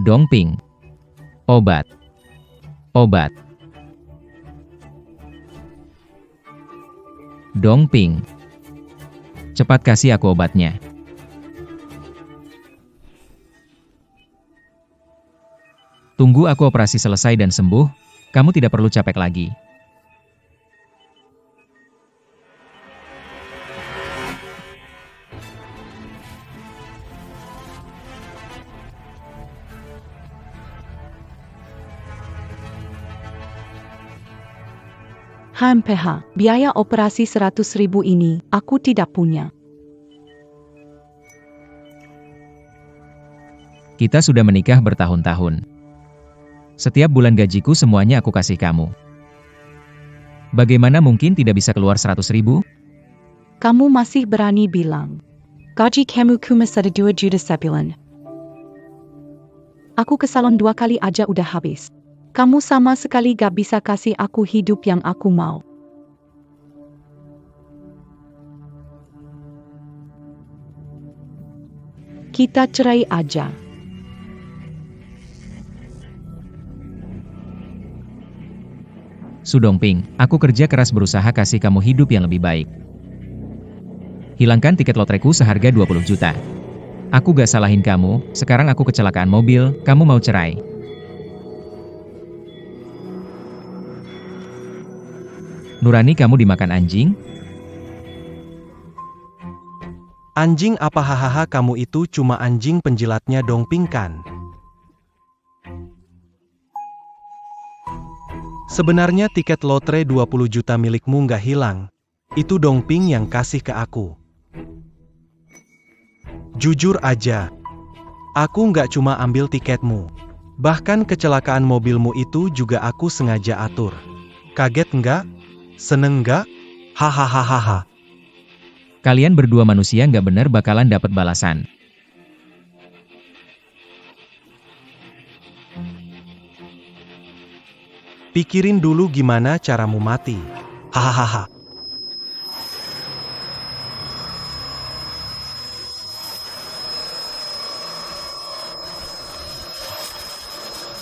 Dongping. Obat. Obat. Dongping. Cepat kasih aku obatnya. Tunggu aku operasi selesai dan sembuh, kamu tidak perlu capek lagi. PH, biaya operasi 100.000 ini, aku tidak punya. Kita sudah menikah bertahun-tahun. Setiap bulan gajiku semuanya aku kasih kamu. Bagaimana mungkin tidak bisa keluar 100.000? Kamu masih berani bilang. Gaji kamu cuma 1,2 juta sebulan. Aku ke salon 2 kali aja udah habis. Kamu sama sekali gak bisa kasih aku hidup yang aku mau. Kita cerai aja. Su Dongping, aku kerja keras berusaha kasih kamu hidup yang lebih baik. Hilangkan tiket lotreku seharga 20 juta. Aku gak salahin kamu, sekarang aku kecelakaan mobil, kamu mau cerai. Nurani, kamu dimakan anjing? Anjing apa, hahaha, kamu itu cuma anjing penjilatnya Dongping kan? Sebenarnya tiket lotre 20 juta milikmu nggak hilang. Itu Dongping yang kasih ke aku. Jujur aja, aku nggak cuma ambil tiketmu. Bahkan kecelakaan mobilmu itu juga aku sengaja atur. Kaget nggak? Seneng nggak? Hahaha. Kalian berdua manusia nggak bener bakalan dapat balasan. Pikirin dulu gimana caramu mati. Hahaha.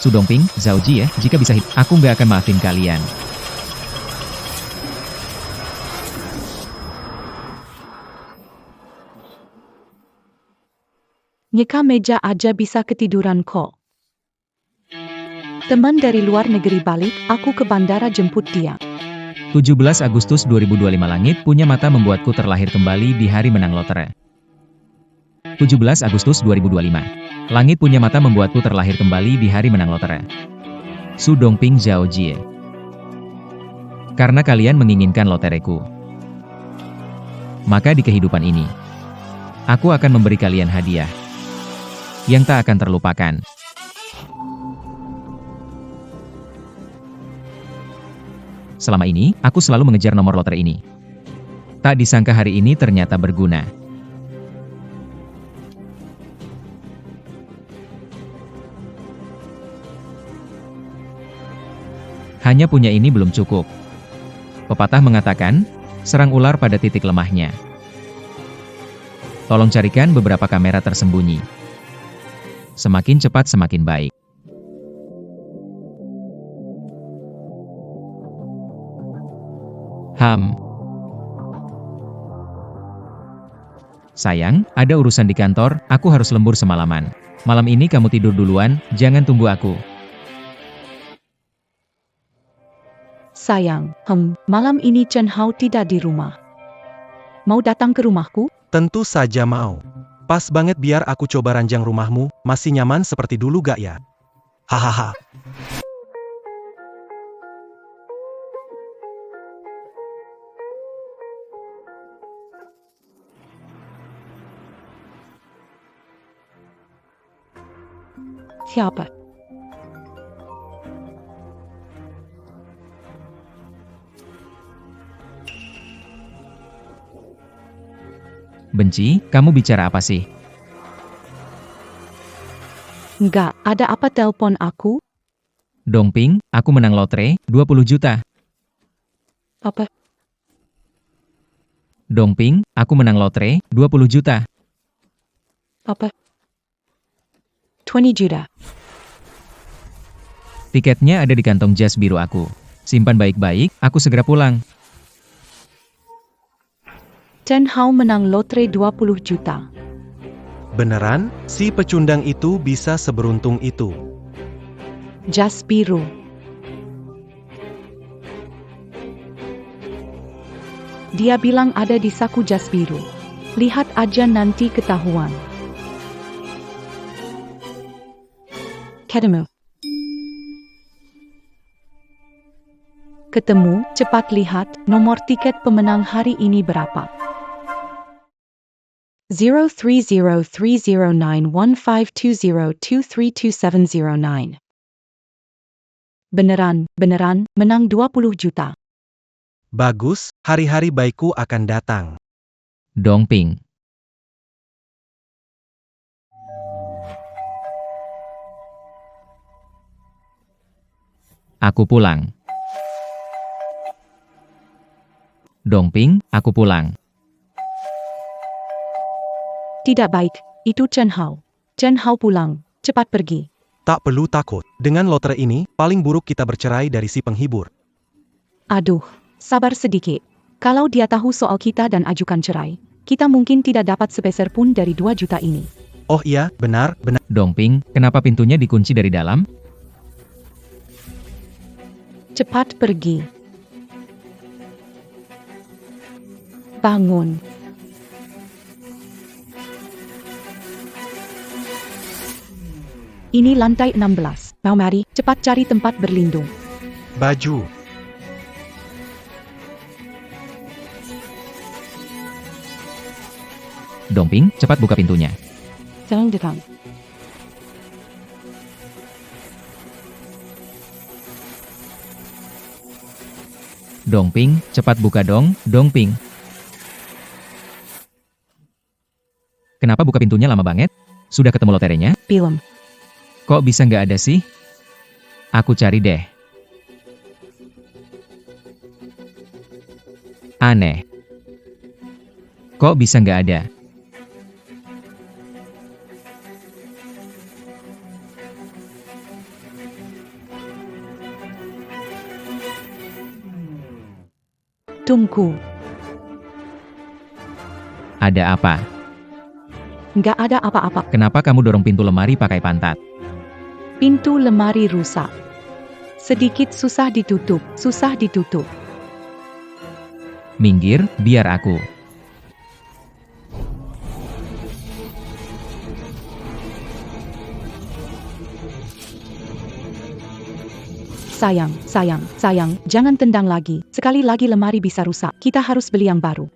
Su Dongping, Zhao Ji ya, jika bisa aku nggak akan maafin kalian. Nyeka meja aja bisa ketiduran kok. Teman dari luar negeri balik, aku ke bandara jemput dia. 17 Agustus 2025 Langit punya mata membuatku terlahir kembali di hari menang lotre. 17 Agustus 2025. Langit punya mata membuatku terlahir kembali di hari menang lotre. Su Dongping, Zhao Jie. Karena kalian menginginkan lotereku, maka di kehidupan ini, aku akan memberi kalian hadiah yang tak akan terlupakan. Selama ini, aku selalu mengejar nomor lotre ini. Tak disangka hari ini ternyata berguna. Hanya punya ini belum cukup. Pepatah mengatakan, serang ular pada titik lemahnya. Tolong carikan beberapa kamera tersembunyi. Semakin cepat semakin baik. Sayang, ada urusan di kantor, aku harus lembur semalaman. Malam ini kamu tidur duluan, jangan tunggu aku. Sayang, malam ini Chen Hao tidak di rumah. Mau datang ke rumahku? Tentu saja mau. Pas banget, biar aku coba ranjang rumahmu, masih nyaman seperti dulu gak ya? Hahaha. Siapa? Benci, kamu bicara apa sih? Enggak, ada apa telepon aku? Dongping, aku menang lotre, 20 juta. Apa? Dongping, aku menang lotre, 20 juta. Apa? 20 juta. Tiketnya ada di kantong jas biru aku. Simpan baik-baik, aku segera pulang. Chen Hao menang lotre 20 juta. Beneran? Si pecundang itu bisa seberuntung itu. Jas biru. Dia bilang ada di saku jas biru. Lihat aja nanti ketahuan. Ketemu, cepat lihat, nomor tiket pemenang hari ini berapa? 0303091520232709. Beneran, menang 20 juta. Bagus, hari-hari baikku akan datang. Dongping. Aku pulang. Dongping, aku pulang. Tidak baik, itu Chen Hao. Chen Hao pulang, cepat pergi. Tak perlu takut, dengan lotre ini, paling buruk kita bercerai dari si penghibur. Aduh, sabar sedikit. Kalau dia tahu soal kita dan ajukan cerai, kita mungkin tidak dapat sepeser pun dari 2 juta ini. Oh iya, benar. Dongping, kenapa pintunya dikunci dari dalam? Cepat pergi. Bangun. Ini lantai 16. Mau mari, cepat cari tempat berlindung. Baju. Dongping, cepat buka pintunya. Jangan datang. Dongping, cepat buka dong, Dongping. Kenapa buka pintunya lama banget? Sudah ketemu loterenya? Belum. Kok bisa nggak ada sih? Aku cari deh. Aneh. Kok bisa nggak ada? Tunggu. Ada apa? Nggak ada apa-apa. Kenapa kamu dorong pintu lemari pakai pantat? Pintu lemari rusak. Sedikit susah ditutup. Minggir, biar aku. Sayang, jangan tendang lagi. Sekali lagi lemari bisa rusak. Kita harus beli yang baru.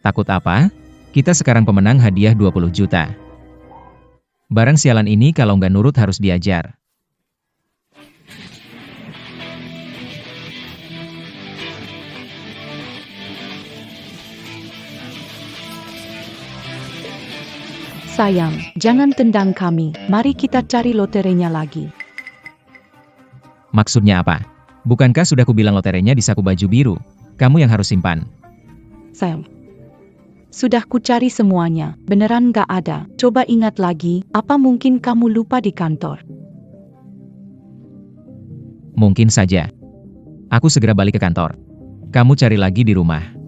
Takut apa? Kita sekarang pemenang hadiah 20 juta. Barang sialan ini kalau nggak nurut harus diajar. Sayang, jangan tendang kami. Mari kita cari loterinya lagi. Maksudnya apa? Bukankah sudah kubilang loterenya di saku baju biru? Kamu yang harus simpan. Sayang. Sudah ku cari semuanya, beneran gak ada. Coba ingat lagi, apa mungkin kamu lupa di kantor? Mungkin saja. Aku segera balik ke kantor. Kamu cari lagi di rumah.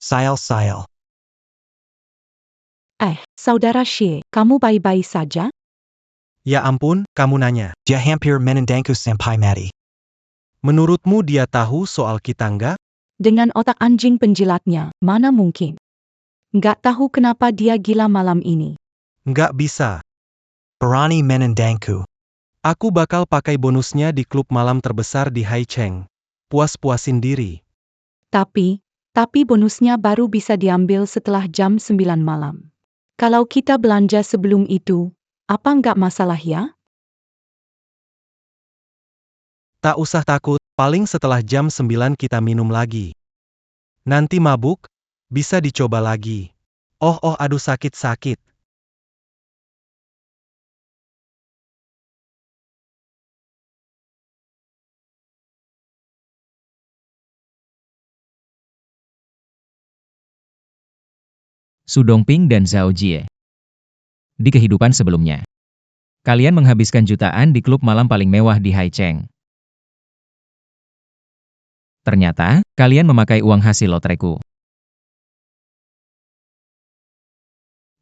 Sayal. Saudara Xie, kamu baik-baik saja? Ya ampun, kamu nanya. Dia hampir menendangku sampai mati. Menurutmu dia tahu soal kita nggak? Dengan otak anjing penjilatnya, mana mungkin? Nggak tahu kenapa dia gila malam ini. Nggak bisa. Berani menendangku. Aku bakal pakai bonusnya di klub malam terbesar di Haicheng. Puas-puasin diri. Tapi bonusnya baru bisa diambil setelah jam 9 malam. Kalau kita belanja sebelum itu, apa nggak masalah ya? Tak usah takut, paling setelah jam 9 kita minum lagi. Nanti mabuk, bisa dicoba lagi. Oh, aduh sakit-sakit. Su Dongping dan Zhao Jie. Di kehidupan sebelumnya, kalian menghabiskan jutaan di klub malam paling mewah di Haicheng. Ternyata, kalian memakai uang hasil lotereku.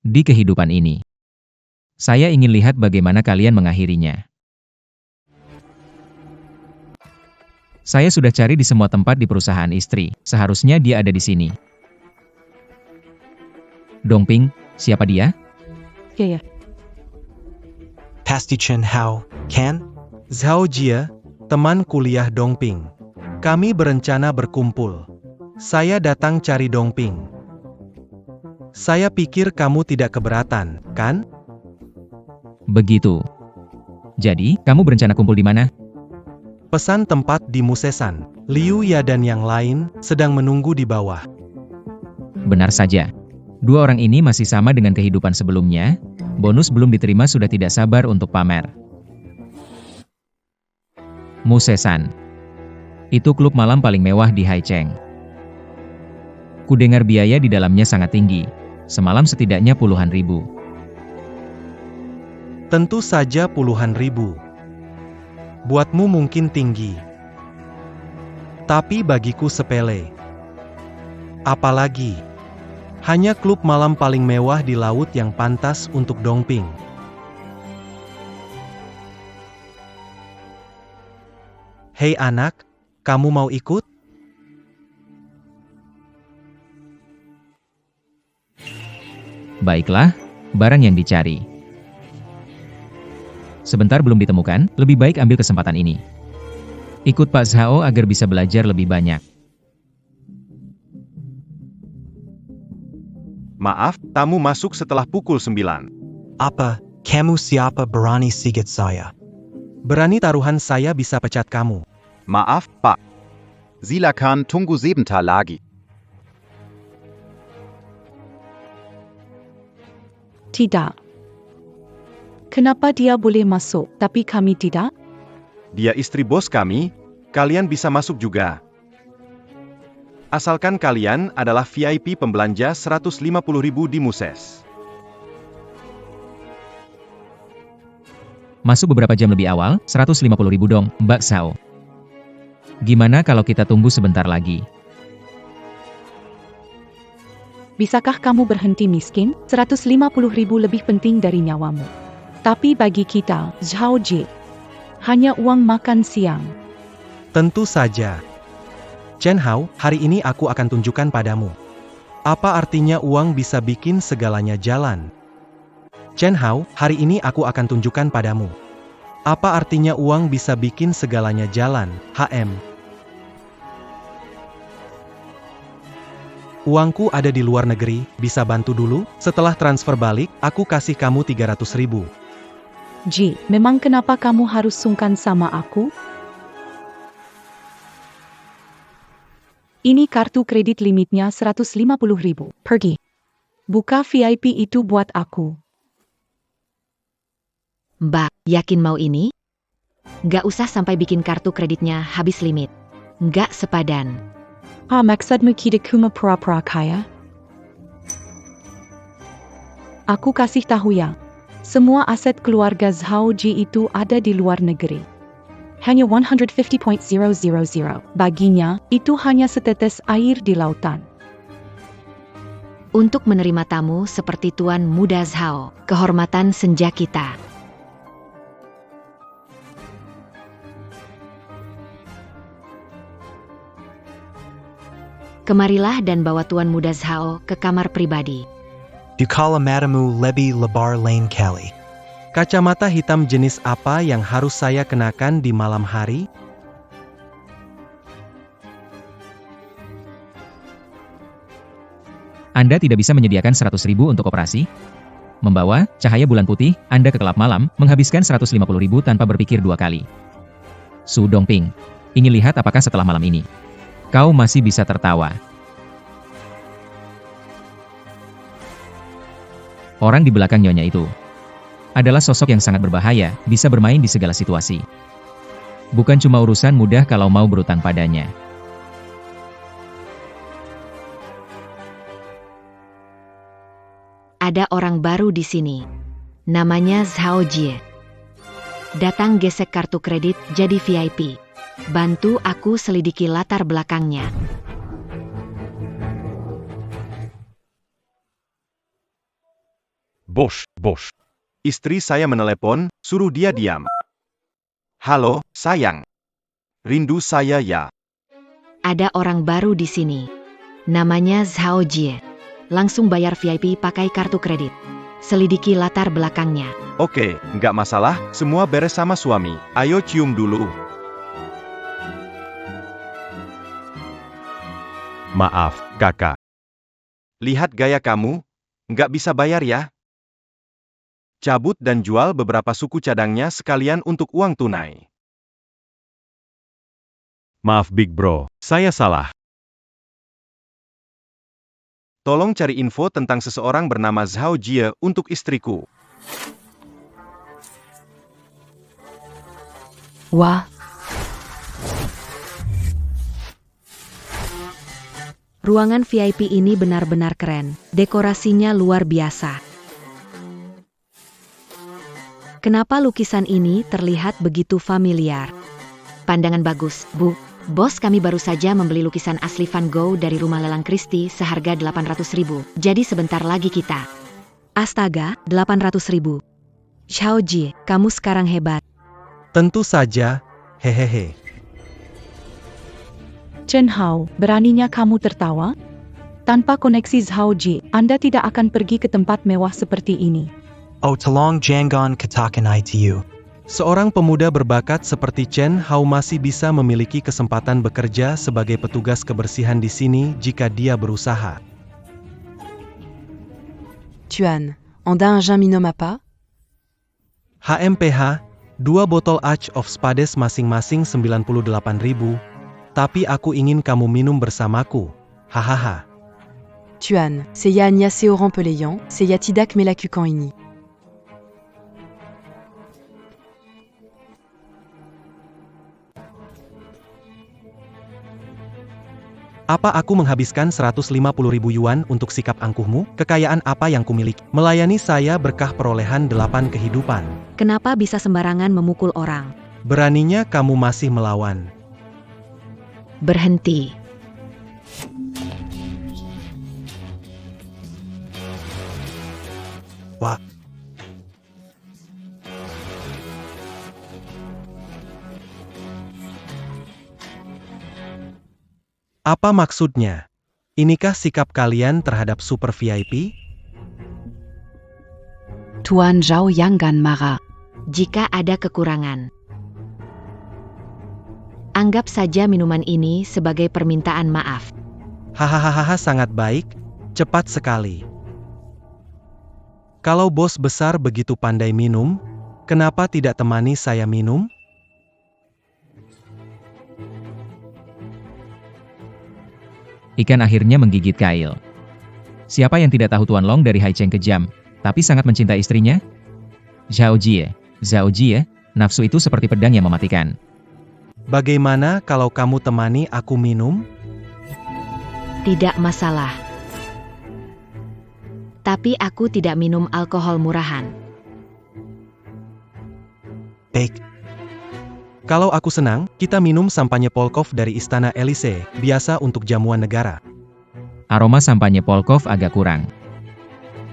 Di kehidupan ini, saya ingin lihat bagaimana kalian mengakhirinya. Saya sudah cari di semua tempat di perusahaan istri, seharusnya dia ada di sini. Dongping, siapa dia? Ya. Pasti Chen Hao, kan? Zhao Jie, teman kuliah Dongping. Kami berencana berkumpul. Saya datang cari Dongping. Saya pikir kamu tidak keberatan, kan? Begitu. Jadi, kamu berencana kumpul di mana? Pesan tempat di Musesan. Liu Ya dan yang lain sedang menunggu di bawah. Benar saja. Dua orang ini masih sama dengan kehidupan sebelumnya. Bonus belum diterima sudah tidak sabar untuk pamer. Musesan. Itu klub malam paling mewah di Haicheng. Kudengar biaya di dalamnya sangat tinggi. Semalam setidaknya puluhan ribu. Tentu saja puluhan ribu. Buatmu mungkin tinggi. Tapi bagiku sepele. Apalagi, hanya klub malam paling mewah di laut yang pantas untuk Dongping. Hei anak, kamu mau ikut? Baiklah, barang yang dicari. Sebentar belum ditemukan, lebih baik ambil kesempatan ini. Ikut Pak Zhao agar bisa belajar lebih banyak. Maaf, tamu masuk setelah pukul 9. Apa, kamu siapa berani sigit saya? Berani taruhan saya bisa pecat kamu. Maaf, Pak. Silakan tunggu sebentar lagi. Tidak. Kenapa dia boleh masuk, tapi kami tidak? Dia istri bos kami, kalian bisa masuk juga. Asalkan kalian adalah VIP pembelanja 150.000 di Muses. Masuk beberapa jam lebih awal, 150.000 dong, Mbak Zhao. Gimana kalau kita tunggu sebentar lagi? Bisakah kamu berhenti miskin? 150.000 lebih penting dari nyawamu. Tapi bagi kita, Zhao Jie, hanya uang makan siang. Tentu saja. Chen Hao, hari ini aku akan tunjukkan padamu. Apa artinya uang bisa bikin segalanya jalan? Chen Hao, hari ini aku akan tunjukkan padamu. Apa artinya uang bisa bikin segalanya jalan, HM? Uangku ada di luar negeri, bisa bantu dulu? Setelah transfer balik, aku kasih kamu 300.000. Ji, memang kenapa kamu harus sungkan sama aku? Ini kartu kredit limitnya 150.000. Pergi. Buka VIP itu buat aku. Mbak, yakin mau ini? Nggak usah sampai bikin kartu kreditnya habis limit. Nggak sepadan. Maksudmu kita cuma pura-pura kaya? Aku kasih tahu ya. Semua aset keluarga Zhao Jie itu ada di luar negeri. Hanya 150.000. Baginya, itu hanya setetes air di lautan. Untuk menerima tamu seperti Tuan Muda Zhao, kehormatan senja kita. Kemarilah dan bawa Tuan Muda Zhao ke kamar pribadi. Dukala matamu lebih lebar lain kali. Kacamata hitam jenis apa yang harus saya kenakan di malam hari? Anda tidak bisa menyediakan 100.000 untuk operasi? Membawa cahaya bulan putih, Anda ke kelab malam, menghabiskan 150.000 tanpa berpikir dua kali. Su Dongping, ingin lihat apakah setelah malam ini kau masih bisa tertawa. Orang di belakang nyonya itu adalah sosok yang sangat berbahaya, bisa bermain di segala situasi. Bukan cuma urusan mudah kalau mau berutang padanya. Ada orang baru di sini. Namanya Zhao Jie. Datang gesek kartu kredit jadi VIP. Bantu aku selidiki latar belakangnya. Bos. Istri saya menelepon, suruh dia diam. Halo, sayang. Rindu saya ya. Ada orang baru di sini. Namanya Zhao Jie. Langsung bayar VIP pakai kartu kredit. Selidiki latar belakangnya. Oke, nggak masalah, semua beres sama suami. Ayo cium dulu. Maaf, kakak. Lihat gaya kamu, nggak bisa bayar ya? Cabut dan jual beberapa suku cadangnya sekalian untuk uang tunai. Maaf Big Bro, saya salah. Tolong cari info tentang seseorang bernama Zhao Jie untuk istriku. Wah, Ruangan VIP ini benar-benar keren. Dekorasinya luar biasa. Kenapa lukisan ini terlihat begitu familiar? Pandangan bagus, Bu. Bos, kami baru saja membeli lukisan asli Van Gogh dari rumah lelang Christie seharga 800.000. Jadi sebentar lagi kita. Astaga, 800.000. Zhao Jie, kamu sekarang hebat. Tentu saja, hehehe. Chen Hao, beraninya kamu tertawa? Tanpa koneksi Zhao Jie, Anda tidak akan pergi ke tempat mewah seperti ini. Oh tolong jangan katakan itu. Seorang pemuda berbakat seperti Chen Hao masih bisa memiliki kesempatan bekerja sebagai petugas kebersihan di sini jika dia berusaha. Tuan, anda un gin minum apa? HMPH, 2 botol Ace of Spades masing-masing 98.000, tapi aku ingin kamu minum bersamaku. Hahaha. Tuan, c'est Agnès Oran Pelayan, c'est Yatidak Melakukan ini. Apa aku menghabiskan 150.000 yuan untuk sikap angkuhmu? Kekayaan apa yang kumiliki? Melayani saya berkah perolehan 8 kehidupan. Kenapa bisa sembarangan memukul orang? Beraninya kamu masih melawan. Berhenti. Wah, Apa maksudnya? Inikah sikap kalian terhadap super VIP? Tuan Zhao Yangan marah. Jika ada kekurangan, anggap saja minuman ini sebagai permintaan maaf. Hahaha, sangat baik, cepat sekali. Kalau bos besar begitu pandai minum, kenapa tidak temani saya minum? Ikan akhirnya menggigit Kyle. Siapa yang tidak tahu Tuan Long dari Hai Cheng kejam, tapi sangat mencintai istrinya? Zhao Jie, nafsu itu seperti pedang yang mematikan. Bagaimana kalau kamu temani aku minum? Tidak masalah. Tapi aku tidak minum alkohol murahan. baik. Kalau aku senang, kita minum sampanye Polkov dari Istana Elysee, biasa untuk jamuan negara. Aroma sampanye Polkov agak kurang.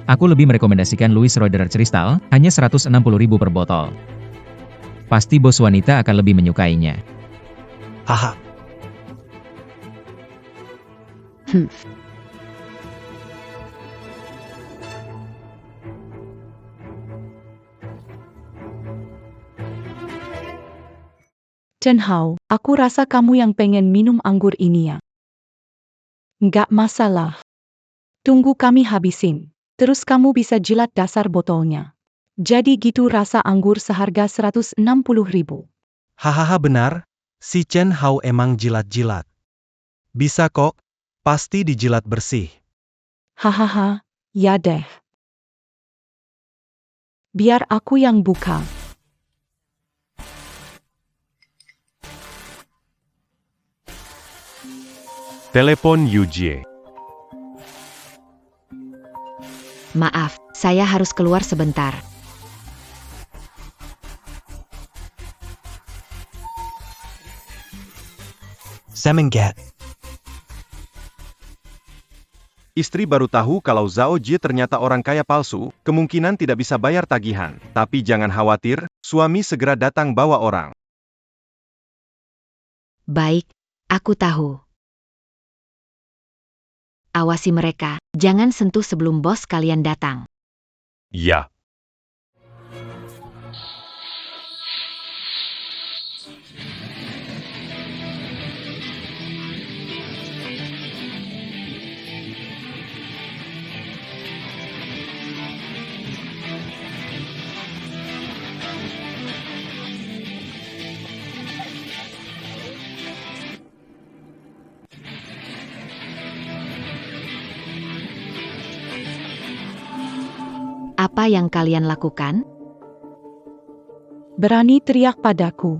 Aku lebih merekomendasikan Louis Roederer Crystal, hanya 160.000 per botol. Pasti bos wanita akan lebih menyukainya. Haha. Chen Hao, aku rasa kamu yang pengen minum anggur ini ya. Nggak masalah. Tunggu kami habisin. Terus kamu bisa jilat dasar botolnya. Jadi gitu rasa anggur seharga 160.000. Hahaha, benar, si Chen Hao emang jilat-jilat. Bisa kok, pasti dijilat bersih. Hahaha, ya deh. Biar aku yang buka. Telepon Yujie. Maaf, saya harus keluar sebentar. Semengat. Istri baru tahu kalau Zhao Jie ternyata orang kaya palsu, kemungkinan tidak bisa bayar tagihan. Tapi jangan khawatir, suami segera datang bawa orang. Baik, aku tahu. Awasi mereka, jangan sentuh sebelum bos kalian datang. Ya. Apa yang kalian lakukan? Berani teriak padaku.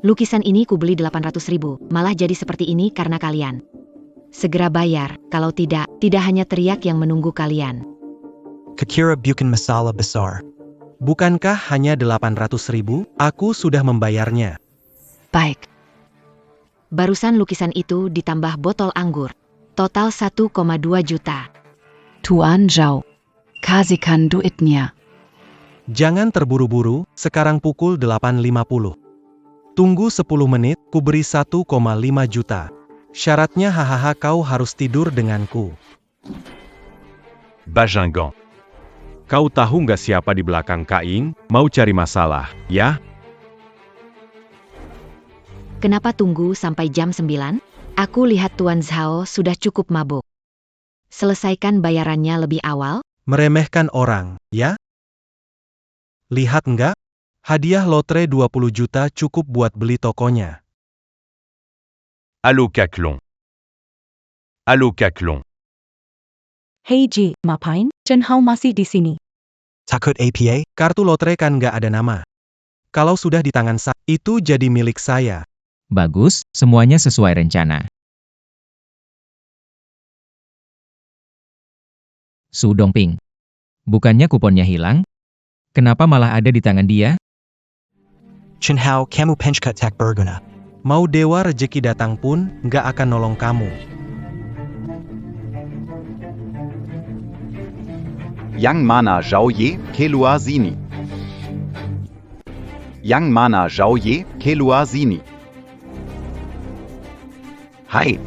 Lukisan ini kubeli 800.000, malah jadi seperti ini karena kalian. Segera bayar, kalau tidak hanya teriak yang menunggu kalian. Kakira bukan masalah besar. Bukankah hanya 800.000? Aku sudah membayarnya. Baik. Barusan lukisan itu ditambah botol anggur. Total 1,2 juta. Tuan Zhao. Kasihkan duitnya. Jangan terburu-buru, sekarang pukul 8.50. Tunggu 10 menit, ku beri 1,5 juta. Syaratnya hahaha kau harus tidur denganku. Bajingan. Kau tahu nggak siapa di belakang Kaing? Mau cari masalah, ya? Kenapa tunggu sampai jam 9? Aku lihat Tuan Zhao sudah cukup mabuk. Selesaikan bayarannya lebih awal. Meremehkan orang, ya? Lihat nggak? Hadiah lotre 20 juta cukup buat beli tokonya. Allo Kaklong. Allo Kaklong. Hei Ji, ngapain? Chen Hao masih di sini. Takut APA? Kartu lotre kan nggak ada nama. Kalau sudah di tangan saya, itu jadi milik saya. Bagus, semuanya sesuai rencana. Su Dongping. Bukannya kuponnya hilang? Kenapa malah ada di tangan dia? Chen Hao, kamu penchkat tak berguna. Mau dewa rejeki datang pun, nggak akan nolong kamu. Yang mana Zhao Ye, keluar sini. Yang mana Zhao Ye, keluar sini. Hai.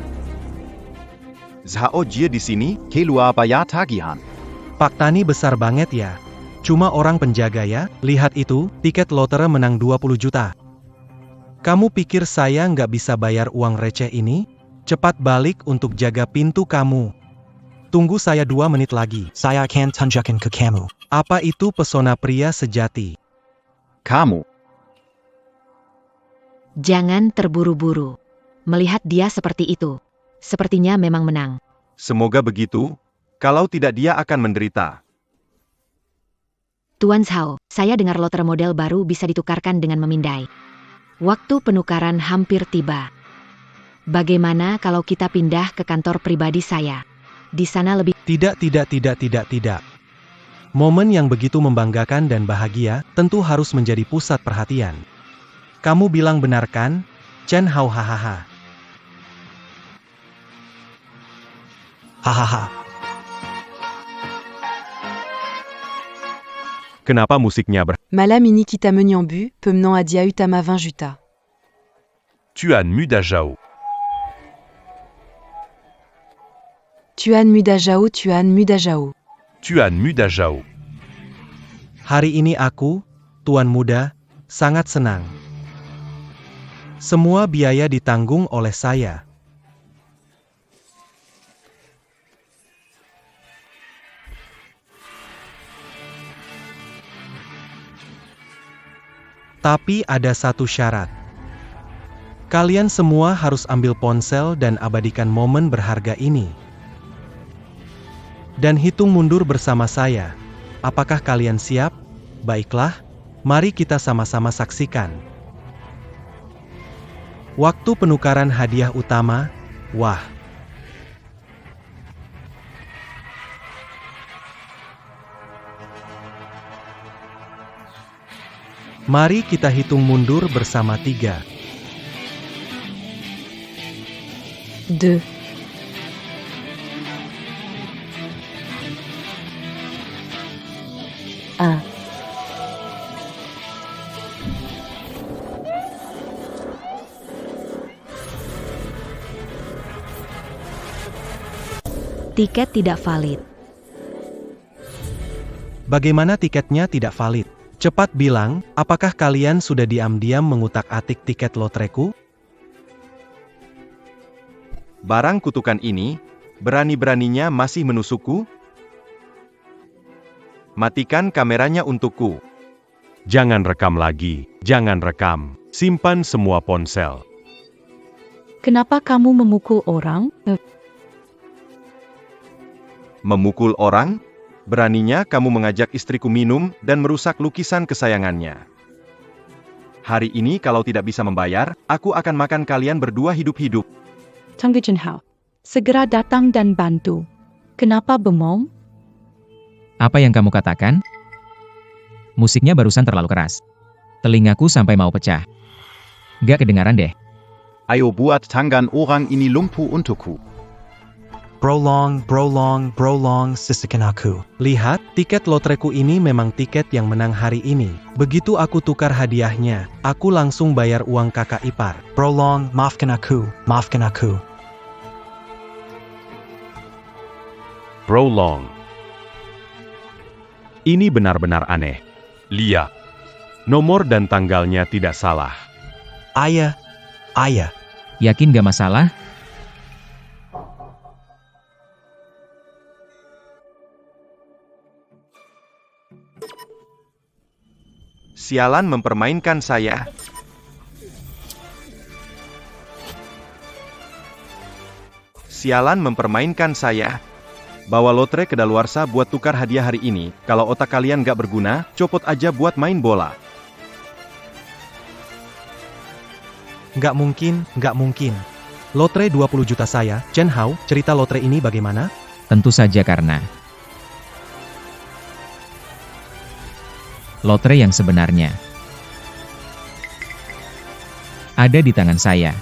Zhao Jie di sini? Keluar bayar tagihan. Pak Tani besar banget ya. Cuma orang penjaga ya, lihat itu, tiket lotre menang 20 juta. Kamu pikir saya nggak bisa bayar uang receh ini? Cepat balik untuk jaga pintu kamu. Tunggu saya 2 menit lagi. Saya akan tunjukkan ke kamu. Apa itu pesona pria sejati? Kamu. Jangan terburu-buru. Melihat dia seperti itu. Sepertinya memang menang. Semoga begitu. Kalau tidak dia akan menderita. Tuan Zhao, saya dengar lotre model baru bisa ditukarkan dengan memindai. Waktu penukaran hampir tiba. Bagaimana kalau kita pindah ke kantor pribadi saya? Di sana lebih... Tidak. Momen yang begitu membanggakan dan bahagia, tentu harus menjadi pusat perhatian. Kamu bilang benar kan? Chen Hao hahaha. Hahaha. Kenapa musiknya Malam ini kita menyambu, pemenang hadiah utama 20 juta. Tuan Muda Zhao. Tuan Muda Zhao, Tuan Muda Zhao. Tuan Muda Zhao. Hari ini aku, Tuan Muda, sangat senang. Semua biaya ditanggung oleh saya. Tapi ada satu syarat. Kalian semua harus ambil ponsel dan abadikan momen berharga ini. Dan hitung mundur bersama saya. Apakah kalian siap? Baiklah, mari kita sama-sama saksikan. Waktu penukaran hadiah utama, wah. Mari kita hitung mundur bersama 3, 2, 1. Tiket tidak valid. Bagaimana tiketnya tidak valid? Cepat bilang, apakah kalian sudah diam-diam mengutak-atik tiket lotreku? Barang kutukan ini, berani-beraninya masih menusukku? Matikan kameranya untukku. Jangan rekam lagi, jangan rekam. Simpan semua ponsel. Kenapa kamu memukul orang? Memukul orang? Beraninya kamu mengajak istriku minum dan merusak lukisan kesayangannya. Hari ini kalau tidak bisa membayar, aku akan makan kalian berdua hidup-hidup. Tunggu Jinhao. Segera datang dan bantu. Kenapa bengong? Apa yang kamu katakan? Musiknya barusan terlalu keras. Telingaku sampai mau pecah. Gak kedengaran deh. Ayo buat tanggan orang ini lumpuh untukku. Brolong, sisikan aku. Lihat, tiket lotreku ini memang tiket yang menang hari ini. Begitu aku tukar hadiahnya, aku langsung bayar uang kakak ipar. Brolong, maafkan aku. Prolong. Ini benar-benar aneh. Lihat. Nomor dan tanggalnya tidak salah. Ayah. Yakin gak masalah? Sialan mempermainkan saya. Sialan mempermainkan saya. Bawa lotre ke daluarsa buat tukar hadiah hari ini. Kalau otak kalian gak berguna, copot aja buat main bola. Nggak mungkin. Lotre 20 juta saya, Chen Hao, cerita lotre ini bagaimana? Tentu saja karena lotre yang sebenarnya ada di tangan saya.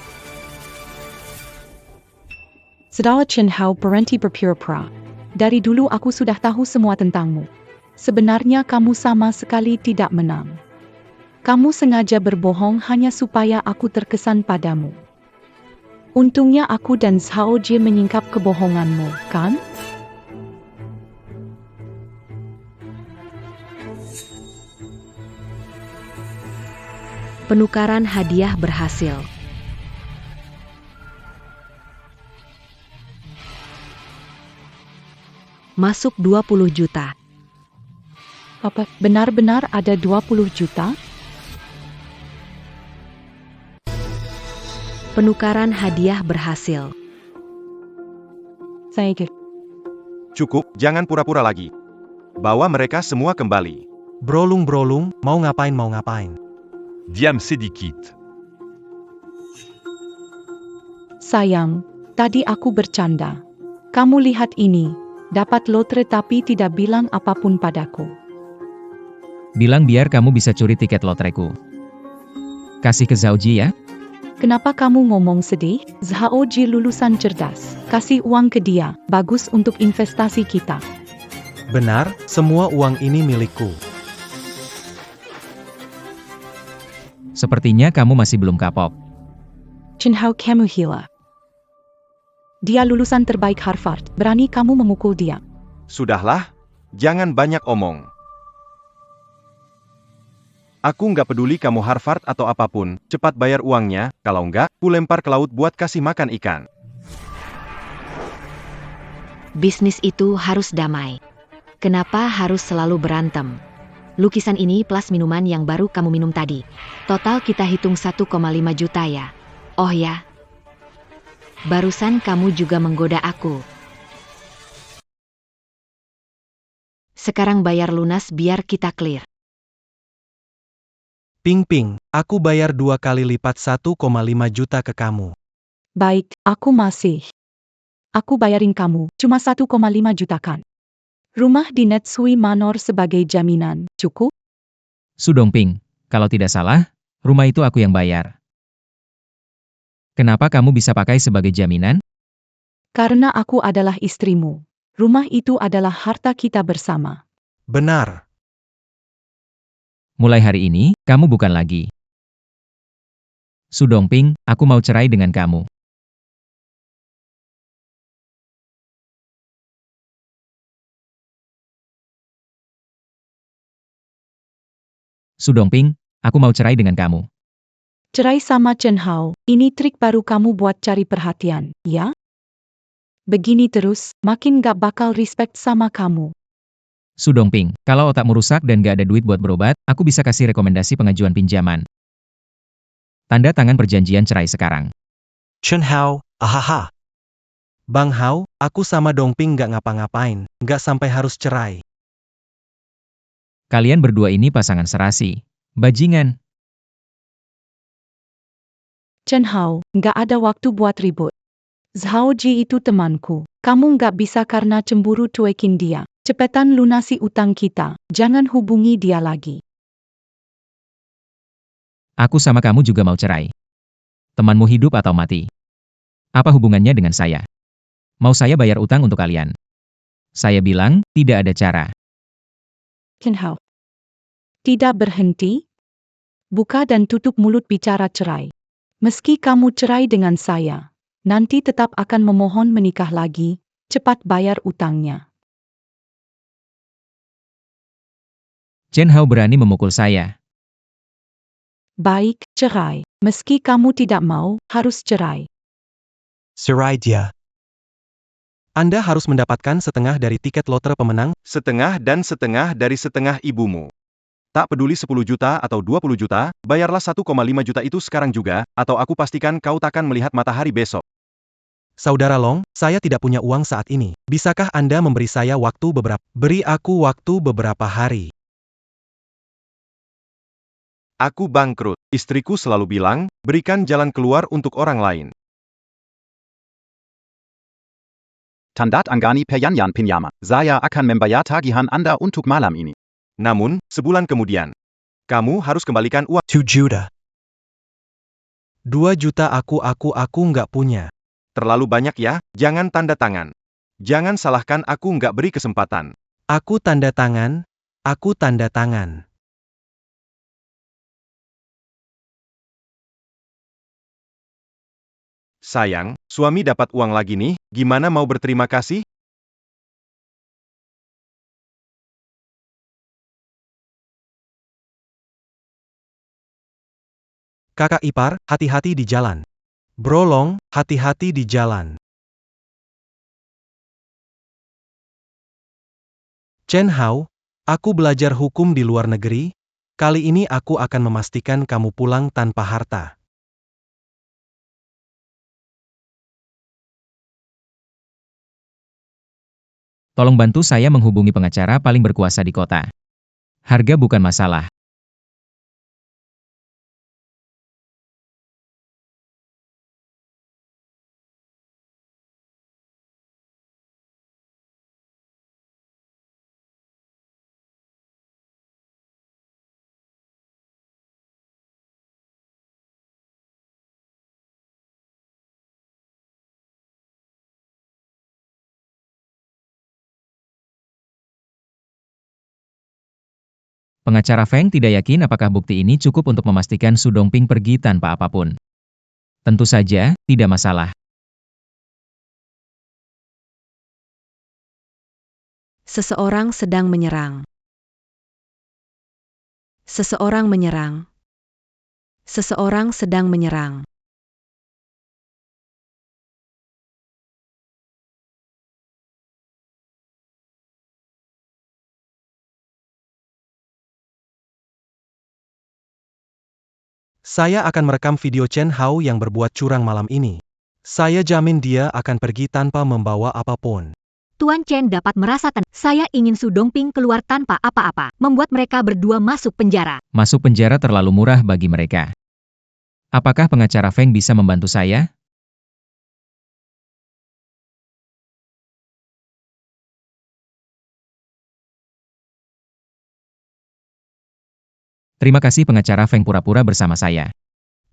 Saudara Chen Hao berhenti berpura-pura. Dari dulu aku sudah tahu semua tentangmu. Sebenarnya kamu sama sekali tidak menang. Kamu sengaja berbohong hanya supaya aku terkesan padamu. Untungnya aku dan Zhao Jie menyingkap kebohonganmu, kan? Penukaran hadiah berhasil. Masuk 20 juta. Apa benar-benar ada 20 juta? Penukaran hadiah berhasil. Saya Cukup, jangan pura-pura lagi. Bawa mereka semua kembali. Brolung, mau ngapain? Diam sedikit. sayang, tadi aku bercanda. Kamu lihat ini, dapat lotre tapi tidak bilang apapun padaku. Bilang biar kamu bisa curi tiket lotreku. Kasih ke Zhao Ji ya. Kenapa kamu ngomong sedih? Zhao Ji lulusan cerdas. Kasih uang ke dia, bagus untuk investasi kita. Benar, semua uang ini milikku. Sepertinya kamu masih belum kapok. Chen Hao kamu gila. Dia lulusan terbaik Harvard, berani kamu memukul dia. Sudahlah, jangan banyak omong. Aku nggak peduli kamu Harvard atau apapun, cepat bayar uangnya, kalau nggak, ku lempar ke laut buat kasih makan ikan. Bisnis itu harus damai. Kenapa harus selalu berantem? Lukisan ini plus minuman yang baru kamu minum tadi. Total kita hitung 1,5 juta ya. Oh ya. Barusan kamu juga menggoda aku. Sekarang bayar lunas biar kita clear. Ping Ping, aku bayar 2 kali lipat 1,5 juta ke kamu. Baik, aku bayarin kamu, cuma 1,5 juta kan. Rumah di Netsui Manor sebagai jaminan, cukup? Su Dongping, kalau tidak salah, rumah itu aku yang bayar. Kenapa kamu bisa pakai sebagai jaminan? Karena aku adalah istrimu. Rumah itu adalah harta kita bersama. Benar. Mulai hari ini, kamu bukan lagi. Su Dongping, aku mau cerai dengan kamu. Su Dongping, aku mau cerai dengan kamu. Cerai sama Chen Hao, ini trik baru kamu buat cari perhatian, ya? Begini terus, makin gak bakal respect sama kamu. Su Dongping, kalau otakmu rusak dan gak ada duit buat berobat, aku bisa kasih rekomendasi pengajuan pinjaman. Tanda tangan perjanjian cerai sekarang. Chen Hao, ahaha. Bang Hao, aku sama Dongping gak ngapa-ngapain, gak sampai harus cerai. Kalian berdua ini pasangan serasi. Bajingan. Chen Hao, gak ada waktu buat ribut. Zhao Ji itu temanku. Kamu gak bisa karena cemburu cuekin dia. Cepetan lunasi utang kita, jangan hubungi dia lagi. Aku sama kamu juga mau cerai. Temanmu hidup atau mati? Apa hubungannya dengan saya? Mau saya bayar utang untuk kalian? Saya bilang, tidak ada cara. Chen Hao. Tidak berhenti? Buka dan tutup mulut bicara cerai. Meski kamu cerai dengan saya, nanti tetap akan memohon menikah lagi, cepat bayar utangnya. Chen Hao berani memukul saya. Baik, cerai. Meski kamu tidak mau, harus cerai. Cerai dia. Anda harus mendapatkan setengah dari tiket lotre pemenang. Setengah dan setengah dari setengah ibumu. Tak peduli 10 juta atau 20 juta, bayarlah 1,5 juta itu sekarang juga, atau aku pastikan kau takkan melihat matahari besok. Saudara Long, saya tidak punya uang saat ini. Bisakah Anda memberi saya waktu beberapa? Beri aku waktu beberapa hari. Aku bangkrut. Istriku selalu bilang, berikan jalan keluar untuk orang lain. Tandat Anggani Peryanyan Pinyama. Saya akan membayar tagihan Anda untuk malam ini. Namun, sebulan kemudian, kamu harus kembalikan uang. 2 juta. 2 juta aku nggak punya. Terlalu banyak ya, jangan tanda tangan. Jangan salahkan aku nggak beri kesempatan. Aku tanda tangan. Aku tanda tangan. Sayang, suami dapat uang lagi nih, gimana mau berterima kasih? Kakak ipar, hati-hati di jalan. Bro Long, hati-hati di jalan. Chen Hao, aku belajar hukum di luar negeri. Kali ini aku akan memastikan kamu pulang tanpa harta. Tolong bantu saya menghubungi pengacara paling berkuasa di kota. Harga bukan masalah. Pengacara Feng tidak yakin apakah bukti ini cukup untuk memastikan Su Dongping pergi tanpa apapun. Tentu saja, tidak masalah. Seseorang sedang menyerang. Seseorang menyerang. Seseorang sedang menyerang. Saya akan merekam video Chen Hao yang berbuat curang malam ini. Saya jamin dia akan pergi tanpa membawa apapun. Tuan Chen dapat merasa tenang. Saya ingin Su Dongping keluar tanpa apa-apa, membuat mereka berdua masuk penjara. Masuk penjara terlalu murah bagi mereka. Apakah pengacara Feng bisa membantu saya? Terima kasih pengacara Feng pura-pura bersama saya.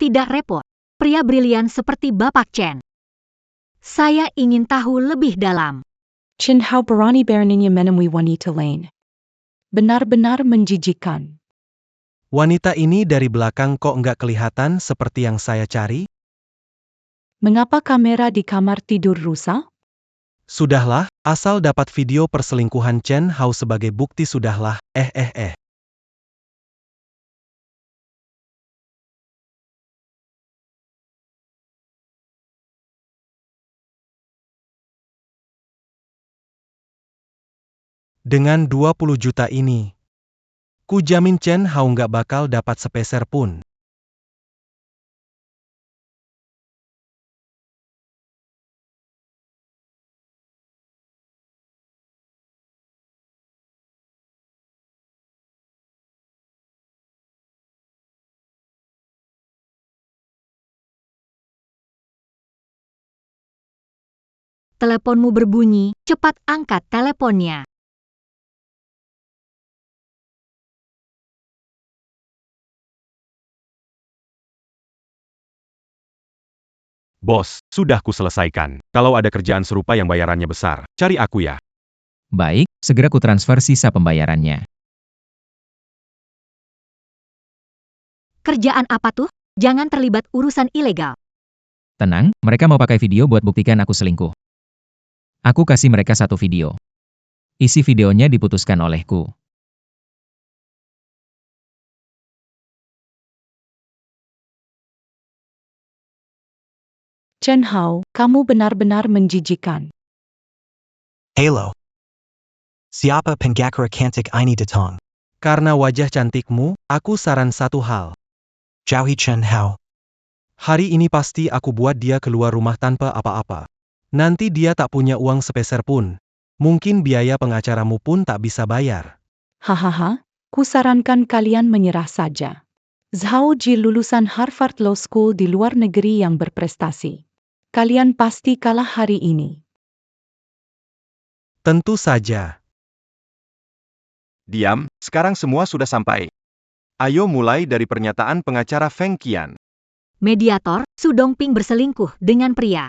Tidak repot. Pria brilian seperti Bapak Chen. Saya ingin tahu lebih dalam. Chen Hao berani beraninya menemui wanita lain. Benar-benar menjijikan. Wanita ini dari belakang kok nggak kelihatan seperti yang saya cari? Mengapa kamera di kamar tidur rusak? Sudahlah, asal dapat video perselingkuhan Chen Hao sebagai bukti sudahlah, Dengan 20 juta ini, ku jamin Chen Hao nggak bakal dapat sepeser pun. Teleponmu berbunyi, cepat angkat teleponnya. Bos, sudah kuselesaikan. Kalau ada kerjaan serupa yang bayarannya besar, cari aku ya. Baik, segera ku transfer sisa pembayarannya. Kerjaan apa tuh? Jangan terlibat urusan ilegal. Tenang, mereka mau pakai video buat buktikan aku selingkuh. Aku kasih mereka satu video. Isi videonya diputuskan olehku. Chen Hao, kamu benar-benar menjijikan. Halo. Siapa pengacara cantik ini datang? Karena wajah cantikmu, aku saran satu hal. Jauhi Chen Hao. Hari ini pasti aku buat dia keluar rumah tanpa apa-apa. Nanti dia tak punya uang sepeser pun. Mungkin biaya pengacaramu pun tak bisa bayar. Hahaha, kusarankan kalian menyerah saja. Zhao Ji lulusan Harvard Law School di luar negeri yang berprestasi. Kalian pasti kalah hari ini. Tentu saja. Diam, sekarang semua sudah sampai. Ayo mulai dari pernyataan pengacara Feng Qian. Mediator, Su Dongping berselingkuh dengan pria.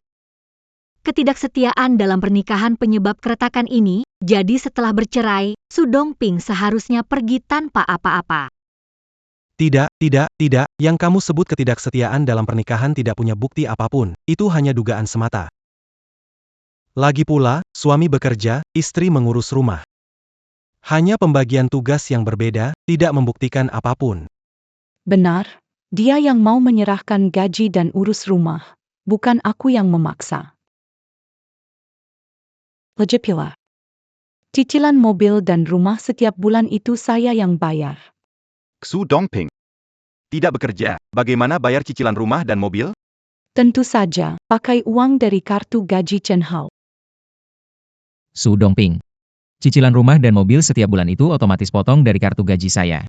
Ketidaksetiaan dalam pernikahan penyebab keretakan ini, jadi setelah bercerai, Su Dongping seharusnya pergi tanpa apa-apa. Tidak, yang kamu sebut ketidaksetiaan dalam pernikahan tidak punya bukti apapun, itu hanya dugaan semata. Lagi pula, suami bekerja, istri mengurus rumah. Hanya pembagian tugas yang berbeda, tidak membuktikan apapun. Benar, dia yang mau menyerahkan gaji dan urus rumah, bukan aku yang memaksa. Lagi pula, cicilan mobil dan rumah setiap bulan itu saya yang bayar. Su Dongping. Tidak bekerja, bagaimana bayar cicilan rumah dan mobil? Tentu saja, pakai uang dari kartu gaji Chen Hao. Su Dongping. Cicilan rumah dan mobil setiap bulan itu otomatis potong dari kartu gaji saya.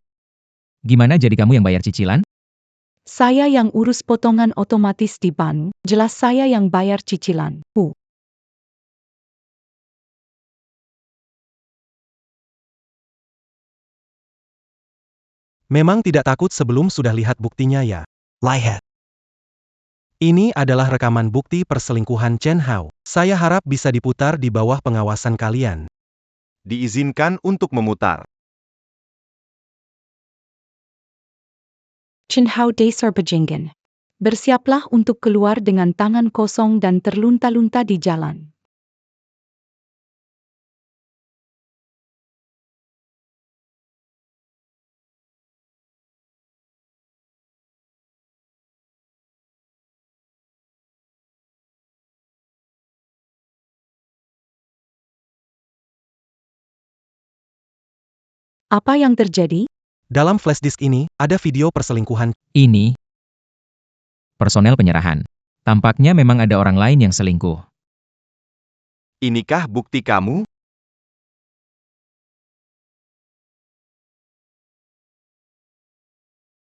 Gimana jadi kamu yang bayar cicilan? Saya yang urus potongan otomatis di bank, jelas saya yang bayar cicilan. Memang tidak takut sebelum sudah lihat buktinya ya. Lihat. Ini adalah rekaman bukti perselingkuhan Chen Hao. Saya harap bisa diputar di bawah pengawasan kalian. Diizinkan untuk memutar. Chen Hao dasar bajingan. Bersiaplah untuk keluar dengan tangan kosong dan terlunta-lunta di jalan. Apa yang terjadi? Dalam flash disk ini, ada video perselingkuhan. Ini personel penyerahan. Tampaknya memang ada orang lain yang selingkuh. Inikah bukti kamu?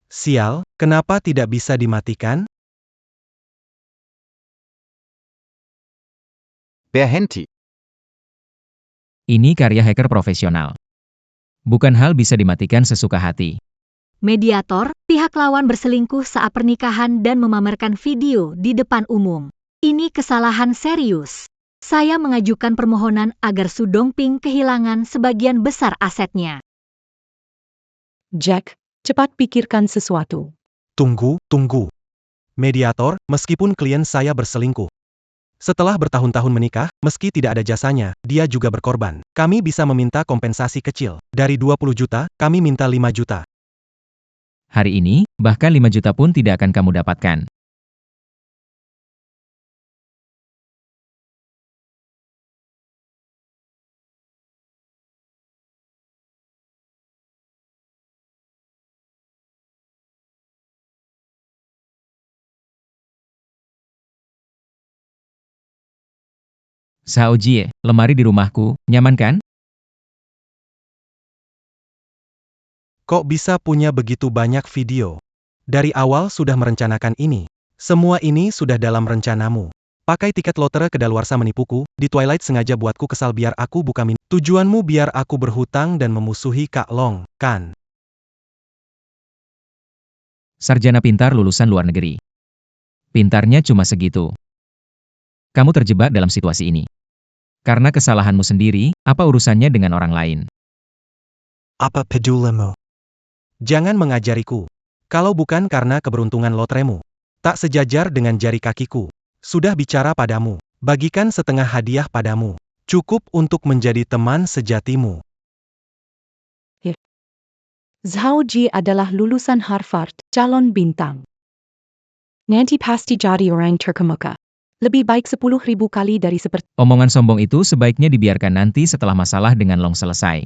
Sial, kenapa tidak bisa dimatikan? Berhenti. Ini karya hacker profesional. Bukan hal bisa dimatikan sesuka hati. Mediator, pihak lawan berselingkuh saat pernikahan dan memamerkan video di depan umum. Ini kesalahan serius. Saya mengajukan permohonan agar Su Dongping kehilangan sebagian besar asetnya. Jack, cepat pikirkan sesuatu. Tunggu. Mediator, meskipun klien saya berselingkuh. Setelah bertahun-tahun menikah, meski tidak ada jasanya, dia juga berkorban. Kami bisa meminta kompensasi kecil. Dari 20 juta, kami minta 5 juta. Hari ini, bahkan 5 juta pun tidak akan kamu dapatkan. Zhao Jie, lemari di rumahku, nyaman kan? Kok bisa punya begitu banyak video? Dari awal sudah merencanakan ini. Semua ini sudah dalam rencanamu. Pakai tiket lotre kedaluarsa menipuku, di Twilight sengaja buatku kesal biar aku buka min. Tujuanmu biar aku berhutang dan memusuhi Kak Long, kan? Sarjana pintar lulusan luar negeri. Pintarnya cuma segitu. Kamu terjebak dalam situasi ini. Karena kesalahanmu sendiri, apa urusannya dengan orang lain? Apa pedulimu? Jangan mengajariku. Kalau bukan karena keberuntungan lotremu. Tak sejajar dengan jari kakiku. Sudah bicara padamu. Bagikan setengah hadiah padamu. Cukup untuk menjadi teman sejatimu. Zhao Ji adalah lulusan Harvard, calon bintang. Nanti pasti jadi orang terkemuka. Lebih baik 10.000 kali dari seperti... Omongan sombong itu sebaiknya dibiarkan nanti setelah masalah dengan Long selesai.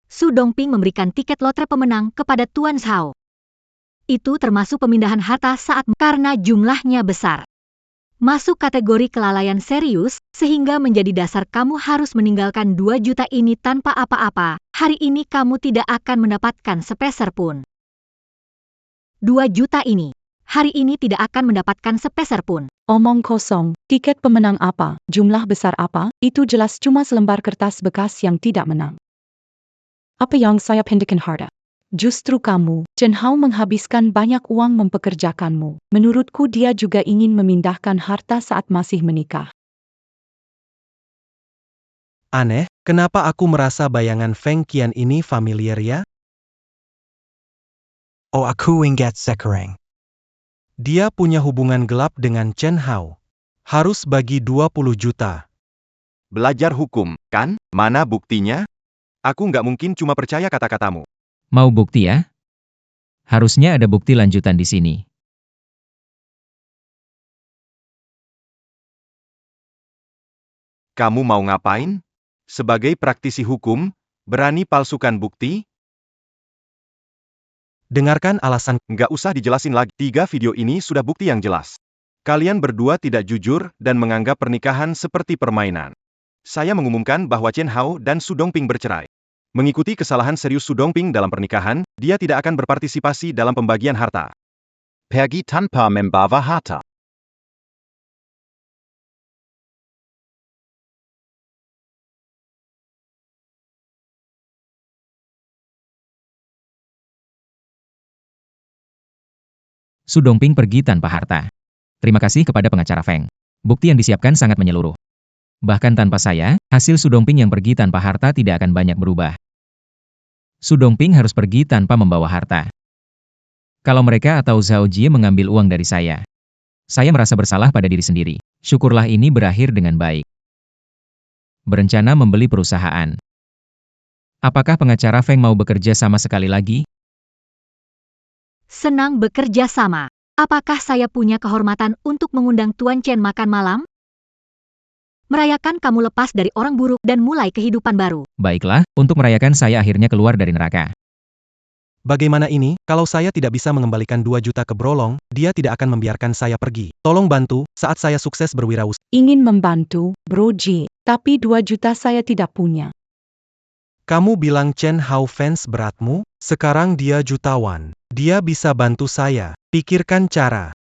Su Dongping memberikan tiket lotre pemenang kepada Tuan Zhao. Itu termasuk pemindahan harta saat karena jumlahnya besar. Masuk kategori kelalaian serius, sehingga menjadi dasar kamu harus meninggalkan 2 juta ini tanpa apa-apa. Hari ini kamu tidak akan mendapatkan sepeser pun. 2 juta ini. Hari ini tidak akan mendapatkan sepeser pun. Omong kosong, tiket pemenang apa, jumlah besar apa, itu jelas cuma selembar kertas bekas yang tidak menang. Apa yang saya pindakan harta? Justru kamu, Chen Hao menghabiskan banyak uang mempekerjakanmu. Menurutku dia juga ingin memindahkan harta saat masih menikah. Aneh, kenapa aku merasa bayangan Feng Qian ini familiar ya? Oh, aku ingat sekarang. Dia punya hubungan gelap dengan Chen Hao. Harus bagi 20 juta. Belajar hukum, kan? Mana buktinya? Aku nggak mungkin cuma percaya kata-katamu. Mau bukti ya? Harusnya ada bukti lanjutan di sini. Kamu mau ngapain? Sebagai praktisi hukum, berani palsukan bukti? Dengarkan alasan. Nggak usah dijelasin lagi. 3 video ini sudah bukti yang jelas. Kalian berdua tidak jujur dan menganggap pernikahan seperti permainan. Saya mengumumkan bahwa Chen Hao dan Su Dongping bercerai. Mengikuti kesalahan serius Su Dongping dalam pernikahan, dia tidak akan berpartisipasi dalam pembagian harta. Pergi tanpa membawa harta. Su Dongping pergi tanpa harta. Terima kasih kepada pengacara Feng. Bukti yang disiapkan sangat menyeluruh. Bahkan tanpa saya, hasil Su Dongping yang pergi tanpa harta tidak akan banyak berubah. Su Dongping harus pergi tanpa membawa harta. Kalau mereka atau Zhao Jie mengambil uang dari saya merasa bersalah pada diri sendiri. Syukurlah ini berakhir dengan baik. Berencana membeli perusahaan. Apakah pengacara Feng mau bekerja sama sekali lagi? Senang bekerja sama. Apakah saya punya kehormatan untuk mengundang Tuan Chen makan malam? Merayakan kamu lepas dari orang buruk dan mulai kehidupan baru. Baiklah, untuk merayakan saya akhirnya keluar dari neraka. Bagaimana ini, kalau saya tidak bisa mengembalikan 2 juta ke Brolong, dia tidak akan membiarkan saya pergi. Tolong bantu, saat saya sukses berwirausaha. Ingin membantu, Bro J, tapi 2 juta saya tidak punya. Kamu bilang Chen Hao fans beratmu? Sekarang dia jutawan. Dia bisa bantu saya. Pikirkan cara.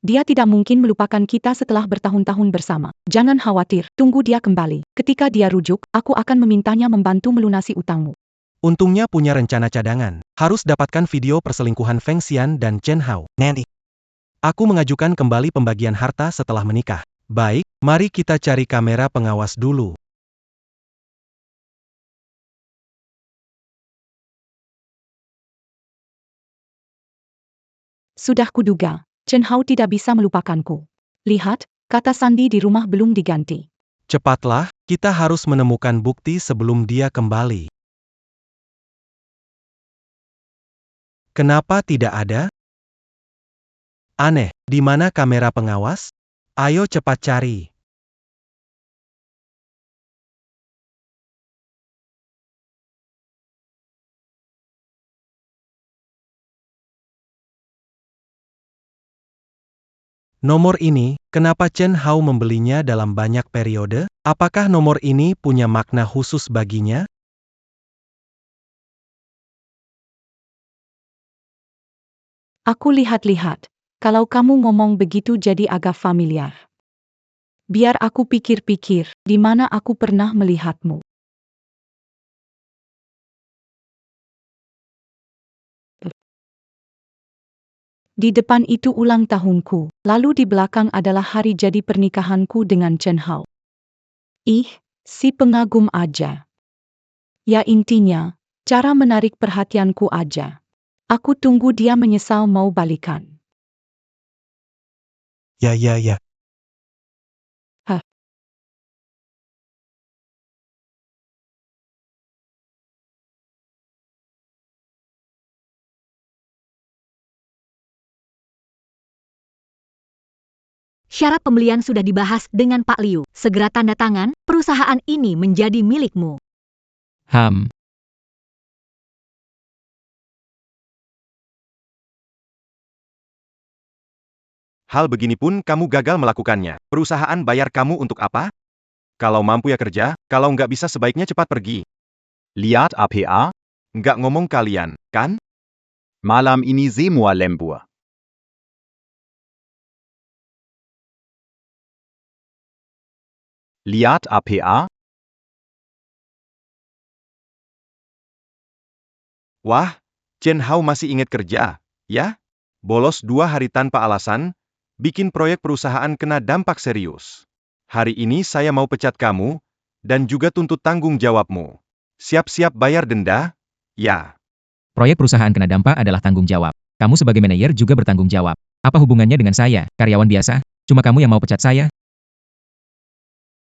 Dia tidak mungkin melupakan kita setelah bertahun-tahun bersama. Jangan khawatir, tunggu dia kembali. Ketika dia rujuk, aku akan memintanya membantu melunasi utangmu. Untungnya punya rencana cadangan. Harus dapatkan video perselingkuhan Feng Xian dan Chen Hao. Nanti. Aku mengajukan kembali pembagian harta setelah menikah. Baik, mari kita cari kamera pengawas dulu. Sudah kuduga, Chen Hao tidak bisa melupakanku. Lihat, kata sandi di rumah belum diganti. Cepatlah, kita harus menemukan bukti sebelum dia kembali. Kenapa tidak ada? Aneh, di mana kamera pengawas? Ayo cepat cari. Nomor ini, kenapa Chen Hao membelinya dalam banyak periode? Apakah nomor ini punya makna khusus baginya? Aku lihat-lihat. Kalau kamu ngomong begitu jadi agak familiar. Biar aku pikir-pikir, di mana aku pernah melihatmu. Di depan itu ulang tahunku, lalu di belakang adalah hari jadi pernikahanku dengan Chen Hao. Ih, si pengagum aja. Ya intinya, cara menarik perhatianku aja. Aku tunggu dia menyesal mau balikan. Ya. Syarat pembelian sudah dibahas dengan Pak Liu. Segera tanda tangan, perusahaan ini menjadi milikmu. Hal begini pun kamu gagal melakukannya. Perusahaan bayar kamu untuk apa? Kalau mampu ya kerja, kalau nggak bisa sebaiknya cepat pergi. Lihat APA, Nggak ngomong kalian, kan? malam ini semua lembur. Lihat APA, Wah, Chen Hao masih ingat kerja, ya? Bolos 2 hari tanpa alasan, bikin proyek perusahaan kena dampak serius. Hari ini saya mau pecat kamu, dan juga tuntut tanggung jawabmu. Siap-siap bayar denda, ya. Proyek perusahaan kena dampak adalah tanggung jawab. Kamu sebagai manajer juga bertanggung jawab. Apa hubungannya dengan saya, karyawan biasa? Cuma kamu yang mau pecat saya?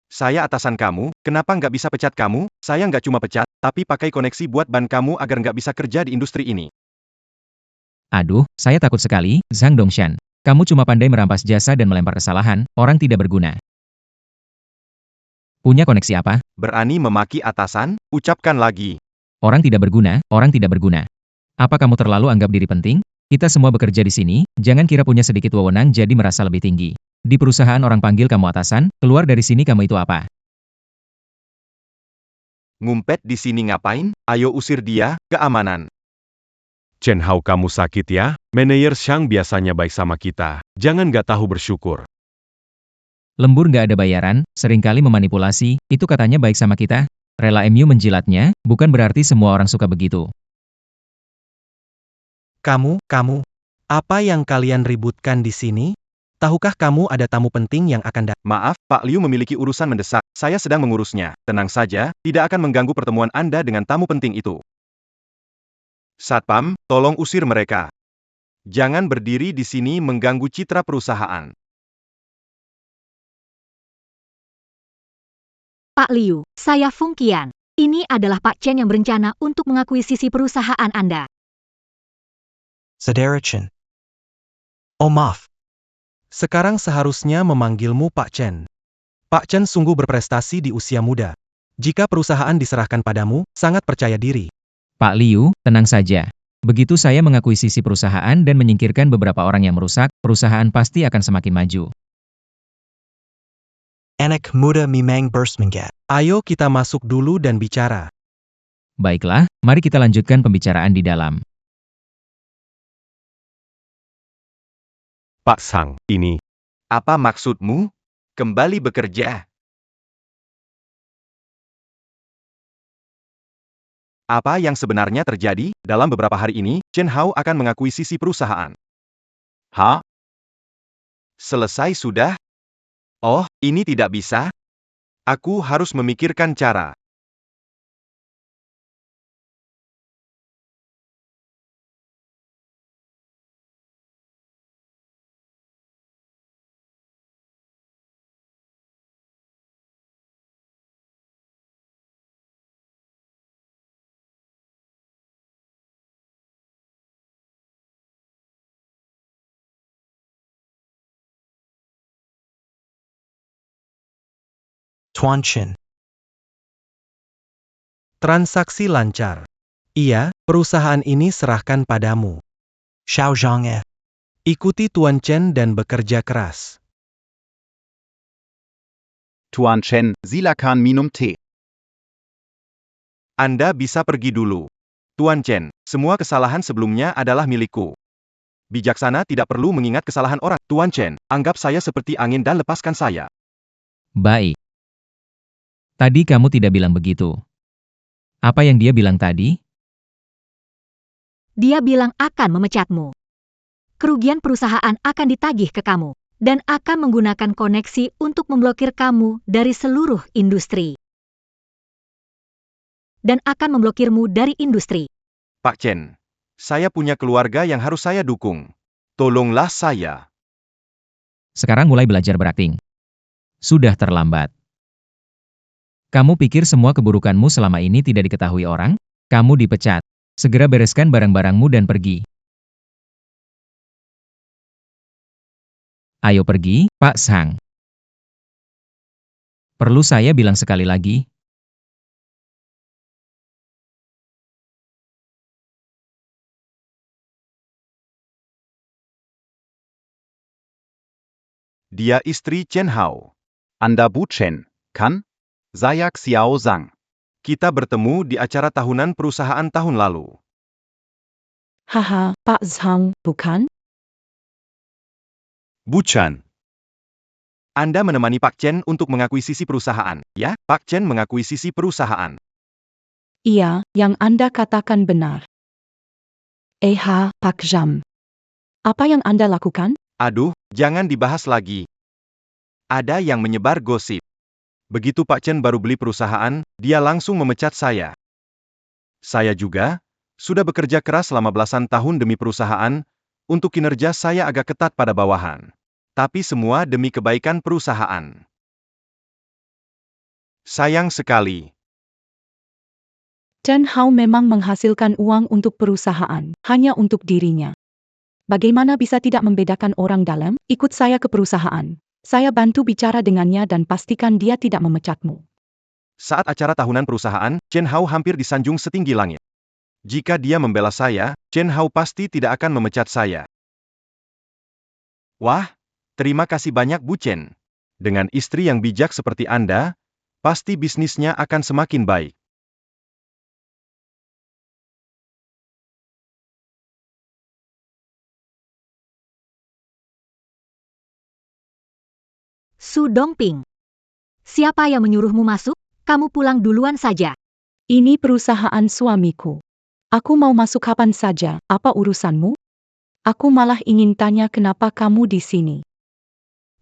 Saya atasan kamu, kenapa nggak bisa pecat kamu? Saya nggak cuma pecat, tapi pakai koneksi buat ban kamu agar nggak bisa kerja di industri ini. Aduh, saya takut sekali, Zhang Dongshan. Kamu cuma pandai merampas jasa dan melempar kesalahan, orang tidak berguna. Punya koneksi apa? Berani memaki atasan? Ucapkan lagi. Orang tidak berguna, orang tidak berguna. Apa kamu terlalu anggap diri penting? Kita semua bekerja di sini, jangan kira punya sedikit wewenang jadi merasa lebih tinggi. Di perusahaan orang panggil kamu atasan, keluar dari sini kamu itu apa? Ngumpet di sini ngapain? Ayo usir dia, keamanan. Chen Hao kamu sakit ya? Manajer Shang biasanya baik sama kita. Jangan nggak tahu bersyukur. Lembur nggak ada bayaran, seringkali memanipulasi, itu katanya baik sama kita? Rela MU menjilatnya, bukan berarti semua orang suka begitu. Kamu, apa yang kalian ributkan di sini? Tahukah kamu ada tamu penting yang akan datang? Maaf, Pak Liu memiliki urusan mendesak. Saya sedang mengurusnya. Tenang saja, tidak akan mengganggu pertemuan Anda dengan tamu penting itu. Satpam, tolong usir mereka. Jangan berdiri di sini mengganggu citra perusahaan. Pak Liu, saya Fung Qian. Ini adalah Pak Chen yang berencana untuk mengakuisisi perusahaan Anda. Saudara Chen. Oh maaf. Sekarang seharusnya memanggilmu Pak Chen. Pak Chen sungguh berprestasi di usia muda. Jika perusahaan diserahkan padamu, sangat percaya diri. Pak Liu, tenang saja. Begitu saya mengakuisisi perusahaan dan menyingkirkan beberapa orang yang merusak, perusahaan pasti akan semakin maju. Anak muda memang bersemangat. Ayo kita masuk dulu dan bicara. Baiklah, mari kita lanjutkan pembicaraan di dalam. Pak Sang, ini. Apa maksudmu? Kembali bekerja. Apa yang sebenarnya terjadi? Dalam beberapa hari ini, Chen Hao akan mengakuisisi perusahaan. Ha? Selesai sudah? Oh, ini tidak bisa. Aku harus memikirkan cara. Tuan Chen. Transaksi lancar. Iya, perusahaan ini serahkan padamu. Xiao Zhang. Ikuti Tuan Chen dan bekerja keras. Tuan Chen, silakan minum teh. Anda bisa pergi dulu. Tuan Chen, semua kesalahan sebelumnya adalah milikku. Bijaksana tidak perlu mengingat kesalahan orang. Tuan Chen, anggap saya seperti angin dan lepaskan saya. Baik. Tadi kamu tidak bilang begitu. Apa yang dia bilang tadi? Dia bilang akan memecatmu. Kerugian perusahaan akan ditagih ke kamu, dan akan menggunakan koneksi untuk memblokir kamu dari seluruh industri. Dan akan memblokirmu dari industri. Pak Chen, saya punya keluarga yang harus saya dukung. Tolonglah saya. Sekarang mulai belajar berakting. Sudah terlambat. Kamu pikir semua keburukanmu selama ini tidak diketahui orang? Kamu dipecat. Segera bereskan barang-barangmu dan pergi. Ayo pergi, Pak Sang. Perlu saya bilang sekali lagi? Dia istri Chen Hao. Anda Bu Chen, kan? Saya Xiao Zhang. Kita bertemu di acara tahunan perusahaan tahun lalu. Haha, Pak Zhang, bukan? Bukan. Anda menemani Pak Chen untuk mengakuisisi perusahaan, ya? Pak Chen mengakuisisi perusahaan. Iya, yang Anda katakan benar. Pak Zhang. Apa yang Anda lakukan? Aduh, jangan dibahas lagi. Ada yang menyebar gosip. Begitu Pak Chen baru beli perusahaan, dia langsung memecat saya. Saya juga, sudah bekerja keras selama belasan tahun demi perusahaan, untuk kinerja saya agak ketat pada bawahan. Tapi semua demi kebaikan perusahaan. Sayang sekali. Chen Hao memang menghasilkan uang untuk perusahaan, hanya untuk dirinya. Bagaimana bisa tidak membedakan orang dalam? Ikut saya ke perusahaan. Saya bantu bicara dengannya dan pastikan dia tidak memecatmu. Saat acara tahunan perusahaan, Chen Hao hampir disanjung setinggi langit. Jika dia membela saya, Chen Hao pasti tidak akan memecat saya. Wah, terima kasih banyak Bu Chen. Dengan istri yang bijak seperti Anda, pasti bisnisnya akan semakin baik. Su Dongping. Siapa yang menyuruhmu masuk? Kamu pulang duluan saja. Ini perusahaan suamiku. Aku mau masuk kapan saja, apa urusanmu? Aku malah ingin tanya kenapa kamu di sini.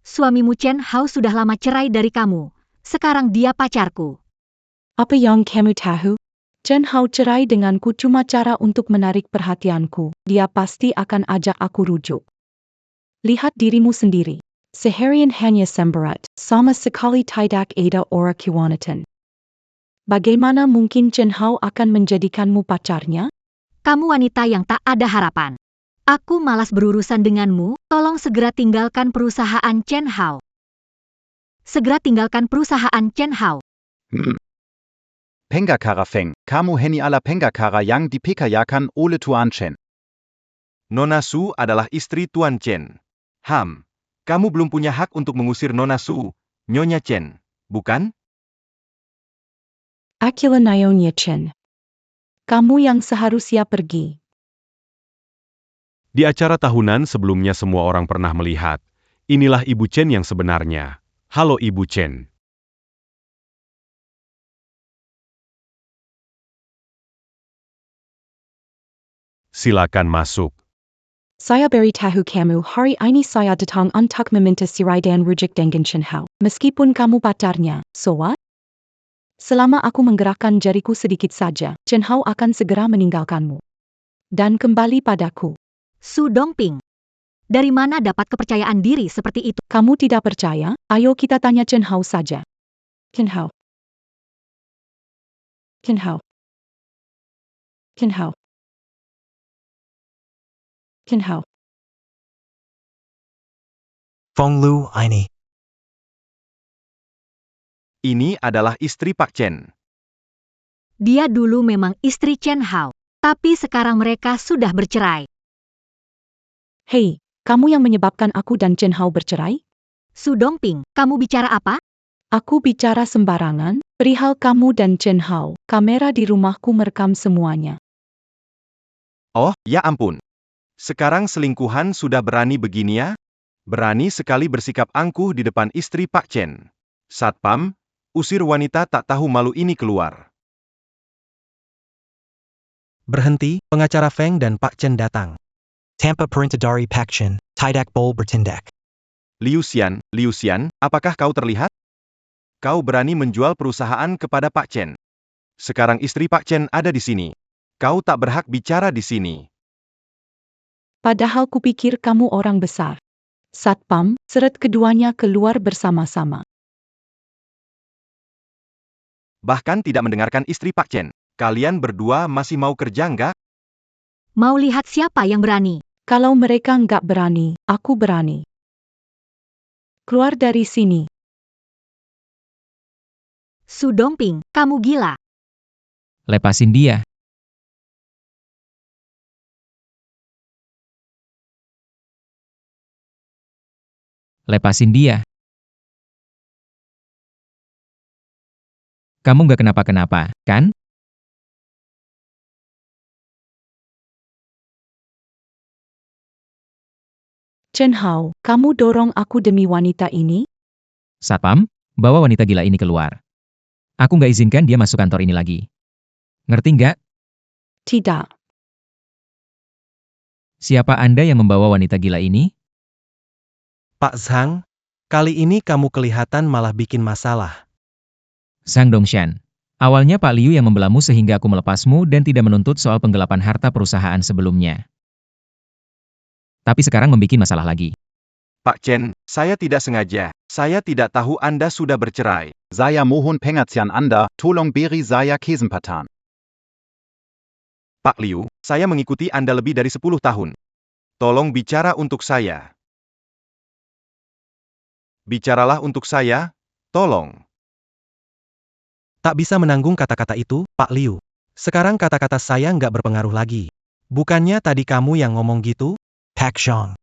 Suamimu Chen Hao sudah lama cerai dari kamu. Sekarang dia pacarku. Apa yang kamu tahu? Chen Hao cerai denganku cuma cara untuk menarik perhatianku. Dia pasti akan ajak aku rujuk. Lihat dirimu sendiri. Seharian hanya semberat, sama sekali tidak ada orang kiwanatan. Bagaimana mungkin Chen Hao akan menjadikanmu pacarnya? Kamu wanita yang tak ada harapan. Aku malas berurusan denganmu, tolong segera tinggalkan perusahaan Chen Hao. Segera tinggalkan perusahaan Chen Hao. Pengakara Feng, kamu heni ala Pengakara yang dipekayakan oleh Tuan Chen. Nona Su adalah istri Tuan Chen. Kamu belum punya hak untuk mengusir Nona Su, Nyonya Chen, bukan? Akila Nyonya Chen. Kamu yang seharusnya pergi. Di acara tahunan sebelumnya semua orang pernah melihat. Inilah Ibu Chen yang sebenarnya. Halo Ibu Chen. Silakan masuk. Saya beritahu kamu hari ini saya datang untuk meminta cerai dan rujuk dengan Chen Hao. Meskipun kamu pacarnya, so what? Selama aku menggerakkan jariku sedikit saja, Chen Hao akan segera meninggalkanmu. Dan kembali padaku. Su Dongping. Dari mana dapat kepercayaan diri seperti itu? Kamu tidak percaya? Ayo kita tanya Chen Hao saja. Chen Hao. Chen Hao. Chen Hao. Chen Hao. Feng Lu ini. Ini adalah istri Pak Chen. Dia dulu memang istri Chen Hao, tapi sekarang mereka sudah bercerai. Hei, kamu yang menyebabkan aku dan Chen Hao bercerai? Su Dongping, kamu bicara apa? Aku bicara sembarangan, perihal kamu dan Chen Hao. Kamera di rumahku merekam semuanya. Oh, ya ampun. Sekarang selingkuhan sudah berani begini ya? Berani sekali bersikap angkuh di depan istri Pak Chen. Satpam, usir wanita tak tahu malu ini keluar. Berhenti, pengacara Feng dan Pak Chen datang. Tampa Perintah Pak Chen, Tidak Bol Bertindak. Liu Xian, apakah kau terlihat? Kau berani menjual perusahaan kepada Pak Chen. Sekarang istri Pak Chen ada di sini. Kau tak berhak bicara di sini. Padahal kupikir kamu orang besar. Satpam, seret keduanya keluar bersama-sama. Bahkan tidak mendengarkan istri Pak Chen. Kalian berdua masih mau kerja nggak? Mau lihat siapa yang berani? Kalau mereka nggak berani, aku berani. Keluar dari sini. Su Dongping, kamu gila. Lepasin dia. Lepasin dia. Kamu nggak kenapa-kenapa, kan? Chen Hao, kamu dorong aku demi wanita ini? Satpam, bawa wanita gila ini keluar. Aku nggak izinkan dia masuk kantor ini lagi. Ngerti nggak? Tidak. Siapa Anda yang membawa wanita gila ini? Pak Zhang, kali ini kamu kelihatan malah bikin masalah. Zhang Dongshan. Awalnya Pak Liu yang membelamu sehingga aku melepasmu dan tidak menuntut soal penggelapan harta perusahaan sebelumnya. Tapi sekarang membikin masalah lagi. Pak Chen, saya tidak sengaja. Saya tidak tahu Anda sudah bercerai. Saya mohon pengertian Anda, tolong beri saya kesempatan. Pak Liu, saya mengikuti Anda lebih dari 10 tahun. Tolong bicara untuk saya. Bicaralah untuk saya, tolong. Tak bisa menanggung kata-kata itu, Pak Liu. Sekarang kata-kata saya nggak berpengaruh lagi. Bukannya tadi kamu yang ngomong gitu? Pak Zhang.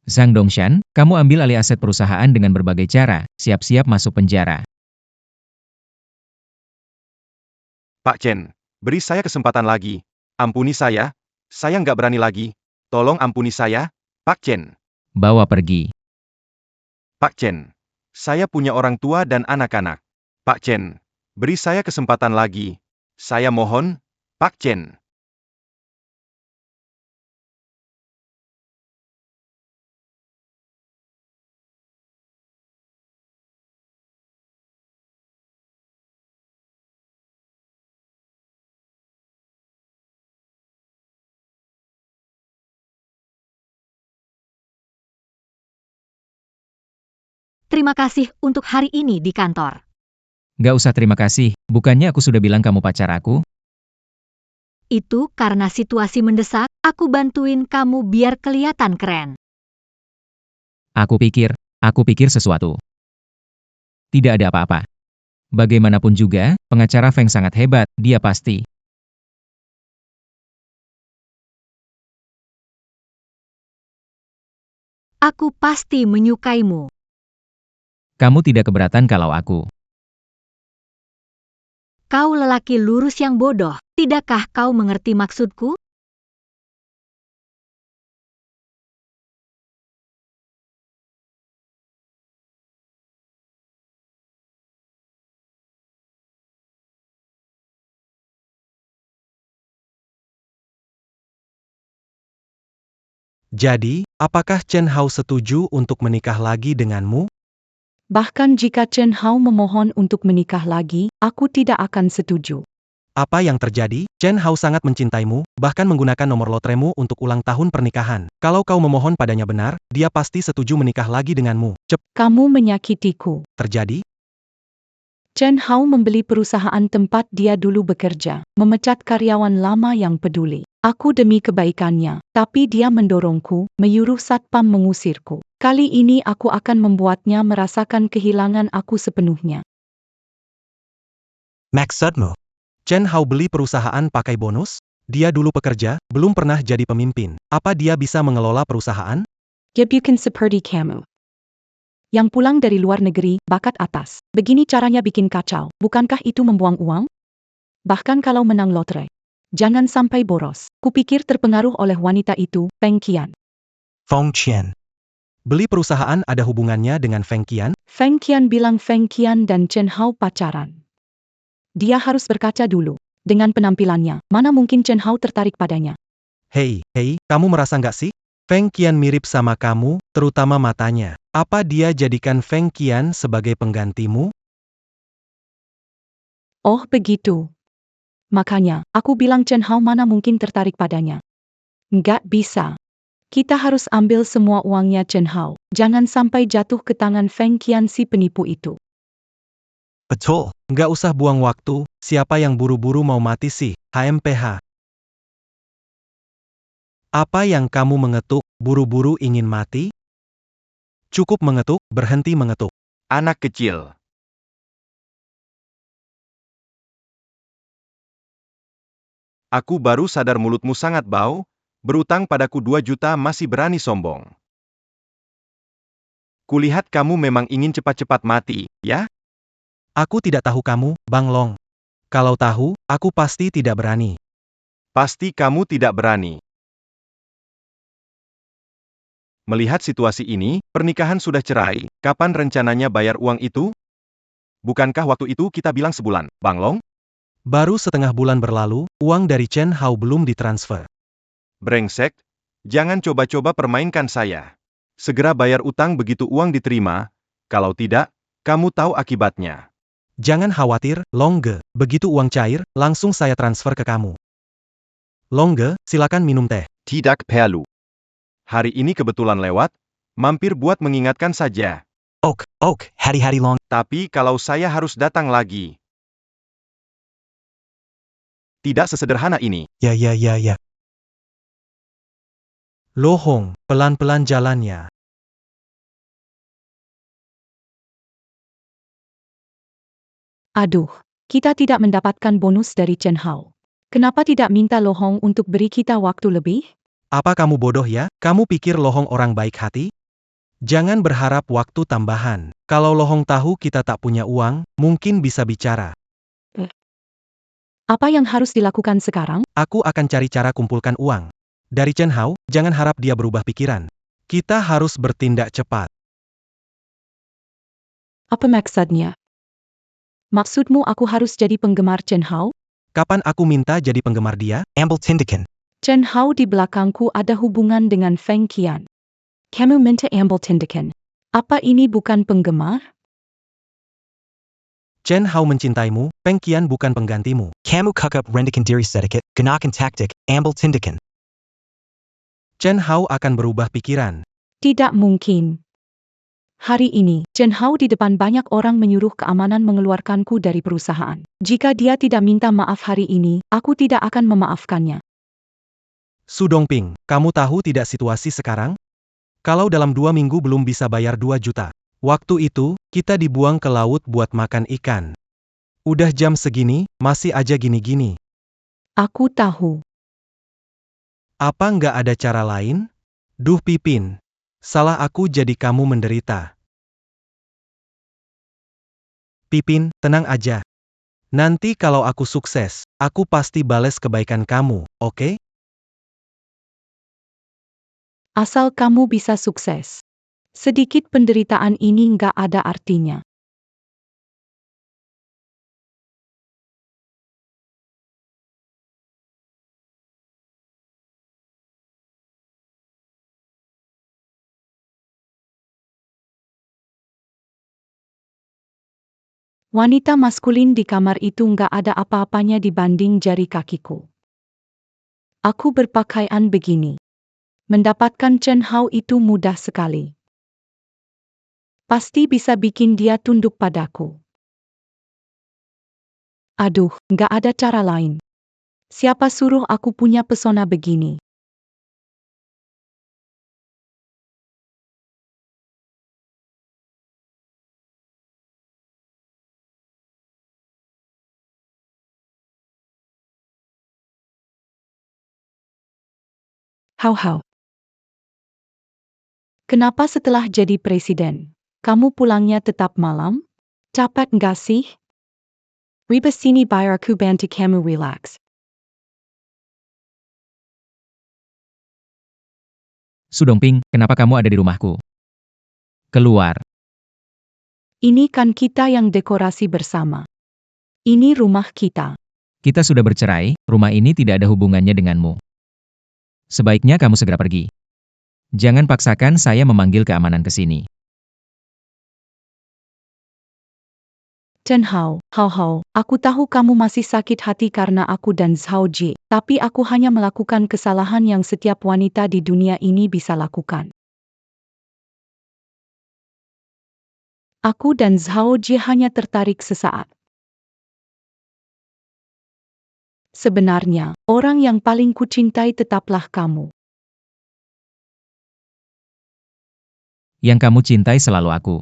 Zhang Dongshan, kamu ambil alih aset perusahaan dengan berbagai cara, siap-siap masuk penjara. Pak Chen, beri saya kesempatan lagi. Ampuni saya nggak berani lagi. Tolong ampuni saya, Pak Chen. Bawa pergi. Pak Chen, saya punya orang tua dan anak-anak. Pak Chen, beri saya kesempatan lagi. Saya mohon, Pak Chen. Terima kasih untuk hari ini di kantor. Nggak usah terima kasih, bukannya aku sudah bilang kamu pacar aku? Itu karena situasi mendesak, aku bantuin kamu biar kelihatan keren. Aku pikir, Aku pikir sesuatu. Tidak ada apa-apa. Bagaimanapun juga, pengacara Feng sangat hebat, dia pasti. Aku pasti menyukaimu. Kamu tidak keberatan kalau aku. Kau lelaki lurus yang bodoh. Tidakkah kau mengerti maksudku? Jadi, apakah Chen Hao setuju untuk menikah lagi denganmu? Bahkan jika Chen Hao memohon untuk menikah lagi, aku tidak akan setuju. Apa yang terjadi? Chen Hao sangat mencintaimu, bahkan menggunakan nomor lotremu untuk ulang tahun pernikahan. Kalau kau memohon padanya benar, dia pasti setuju menikah lagi denganmu. Kamu menyakitiku. Terjadi? Chen Hao membeli perusahaan tempat dia dulu bekerja, memecat karyawan lama yang peduli. Aku demi kebaikannya, tapi dia mendorongku, menyuruh satpam mengusirku. Kali ini aku akan membuatnya merasakan kehilangan aku sepenuhnya. Maksudmu? Chen Hao beli perusahaan pakai bonus? Dia dulu pekerja, belum pernah jadi pemimpin. Apa dia bisa mengelola perusahaan? Ya bukan seperti kamu. Yang pulang dari luar negeri, bakat atas. Begini caranya bikin kacau, bukankah itu membuang uang? Bahkan kalau menang lotre. Jangan sampai boros. Kupikir terpengaruh oleh wanita itu, Feng Qian. Feng Qian. Beli perusahaan ada hubungannya dengan Feng Qian? Feng Qian bilang Feng Qian dan Chen Hao pacaran. Dia harus berkaca dulu. Dengan penampilannya, mana mungkin Chen Hao tertarik padanya? Hei, kamu merasa nggak sih? Feng Qian mirip sama kamu, terutama matanya. Apa dia jadikan Feng Qian sebagai penggantimu? Oh begitu. Makanya, aku bilang Chen Hao mana mungkin tertarik padanya. Nggak bisa. Kita harus ambil semua uangnya Chen Hao. Jangan sampai jatuh ke tangan Feng Qian si penipu itu. Betul. Nggak usah buang waktu, siapa yang buru-buru mau mati sih, HMPH. Apa yang kamu mengetuk, buru-buru ingin mati? Cukup mengetuk, berhenti mengetuk. Anak kecil. Aku baru sadar mulutmu sangat bau, berutang padaku 2 juta masih berani sombong. Kulihat kamu memang ingin cepat-cepat mati, ya? Aku tidak tahu kamu, Bang Long. Kalau tahu, aku pasti tidak berani. Pasti kamu tidak berani. Melihat situasi ini, pernikahan sudah cerai, kapan rencananya bayar uang itu? Bukankah waktu itu kita bilang sebulan, Bang Long? Baru setengah bulan berlalu, uang dari Chen Hao belum ditransfer. Brengsek, jangan coba-coba permainkan saya. Segera bayar utang begitu uang diterima, kalau tidak, kamu tahu akibatnya. Jangan khawatir, Longge, begitu uang cair, langsung saya transfer ke kamu. Longge, silakan minum teh. Tidak perlu. Hari ini kebetulan lewat, mampir buat mengingatkan saja. Hari-hari Long. Tapi kalau saya harus datang lagi. Tidak sesederhana ini. Ya. Lohong, pelan-pelan jalannya. Aduh, kita tidak mendapatkan bonus dari Chen Hao. Kenapa tidak minta Lohong untuk beri kita waktu lebih? Apa kamu bodoh ya? Kamu pikir Lohong orang baik hati? Jangan berharap waktu tambahan. Kalau Lohong tahu kita tak punya uang, mungkin bisa bicara. Apa yang harus dilakukan sekarang? Aku akan cari cara kumpulkan uang. Dari Chen Hao, jangan harap dia berubah pikiran. Kita harus bertindak cepat. Apa maksudnya? Maksudmu aku harus jadi penggemar Chen Hao? Kapan aku minta jadi penggemar dia? Amble Tindikan. Chen Hao di belakangku ada hubungan dengan Feng Qian. Kamu minta ambil tindakan. Apa ini bukan penggemar? Chen Hao mencintaimu, Feng Qian bukan penggantimu. Kamu kukap rendikan diri sedikit, gunakan taktik, Amble Tindikan. Chen Hao akan berubah pikiran. Tidak mungkin. Hari ini, Chen Hao di depan banyak orang menyuruh keamanan mengeluarkanku dari perusahaan. Jika dia tidak minta maaf hari ini, aku tidak akan memaafkannya. Su Dongping, kamu tahu tidak situasi sekarang? Kalau dalam 2 minggu belum bisa bayar 2 juta. Waktu itu, kita dibuang ke laut buat makan ikan. Udah jam segini, masih aja gini-gini. Aku tahu. Apa nggak ada cara lain? Duh Pipin. Salah aku jadi kamu menderita. Pipin, tenang aja. Nanti kalau aku sukses, aku pasti bales kebaikan kamu, oke? Asal kamu bisa sukses. Sedikit penderitaan ini nggak ada artinya. Wanita maskulin di kamar itu nggak ada apa-apanya dibanding jari kakiku. Aku berpakaian begini. Mendapatkan Chen Hao itu mudah sekali. Pasti bisa bikin dia tunduk padaku. Aduh, nggak ada cara lain. Siapa suruh aku punya pesona begini? Hau. Kenapa setelah jadi presiden, kamu pulangnya tetap malam? Capek nggak sih? Riba sini biar aku bantu kamu relax. Sudongping, kenapa kamu ada di rumahku? Keluar. Ini kan kita yang dekorasi bersama. Ini rumah kita. Kita sudah bercerai, rumah ini tidak ada hubungannya denganmu. Sebaiknya kamu segera pergi. Jangan paksakan saya memanggil keamanan ke sini. Chen Hao, aku tahu kamu masih sakit hati karena aku dan Zhao Ji, tapi aku hanya melakukan kesalahan yang setiap wanita di dunia ini bisa lakukan. Aku dan Zhao Ji hanya tertarik sesaat. Sebenarnya, orang yang paling kucintai tetaplah kamu. Yang kamu cintai selalu aku.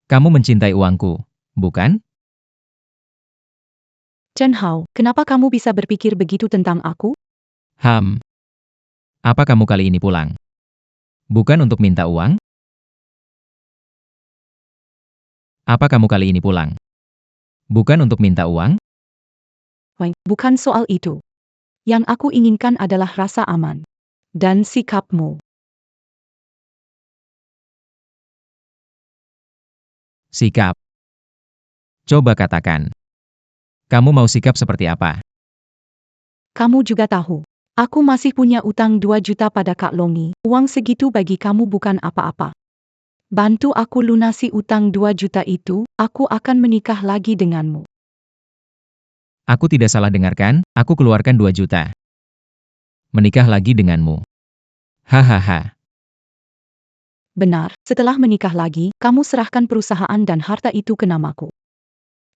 Kamu mencintai uangku, bukan? Chen Hao, kenapa kamu bisa berpikir begitu tentang aku? Apa kamu kali ini pulang? Bukan untuk minta uang? Apa kamu kali ini pulang? Bukan untuk minta uang? Wei, bukan soal itu. Yang aku inginkan adalah rasa aman. Dan sikapmu. Sikap. Coba katakan. Kamu mau sikap seperti apa? Kamu juga tahu. Aku masih punya utang 2 juta pada Kak Longi. Uang segitu bagi kamu bukan apa-apa. Bantu aku lunasi utang 2 juta itu, aku akan menikah lagi denganmu. Aku tidak salah dengarkan, aku keluarkan 2 juta. Menikah lagi denganmu. Hahaha. Benar, setelah menikah lagi, kamu serahkan perusahaan dan harta itu ke namaku.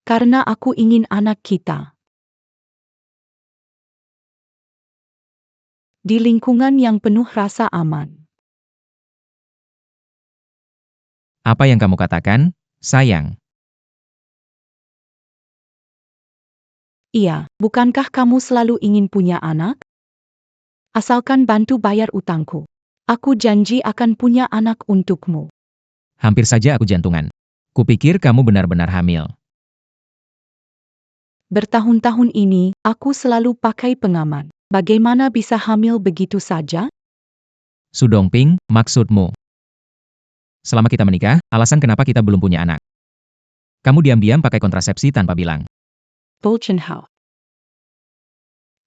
Karena aku ingin anak kita di lingkungan yang penuh rasa aman. Apa yang kamu katakan, sayang? Iya, bukankah kamu selalu ingin punya anak? Asalkan bantu bayar utangku. Aku janji akan punya anak untukmu. Hampir saja aku jantungan. Kupikir kamu benar-benar hamil. Bertahun-tahun ini, aku selalu pakai pengaman. Bagaimana bisa hamil begitu saja? Sudongping, maksudmu? Selama kita menikah, alasan kenapa kita belum punya anak. Kamu diam-diam pakai kontrasepsi tanpa bilang. Chen Hao.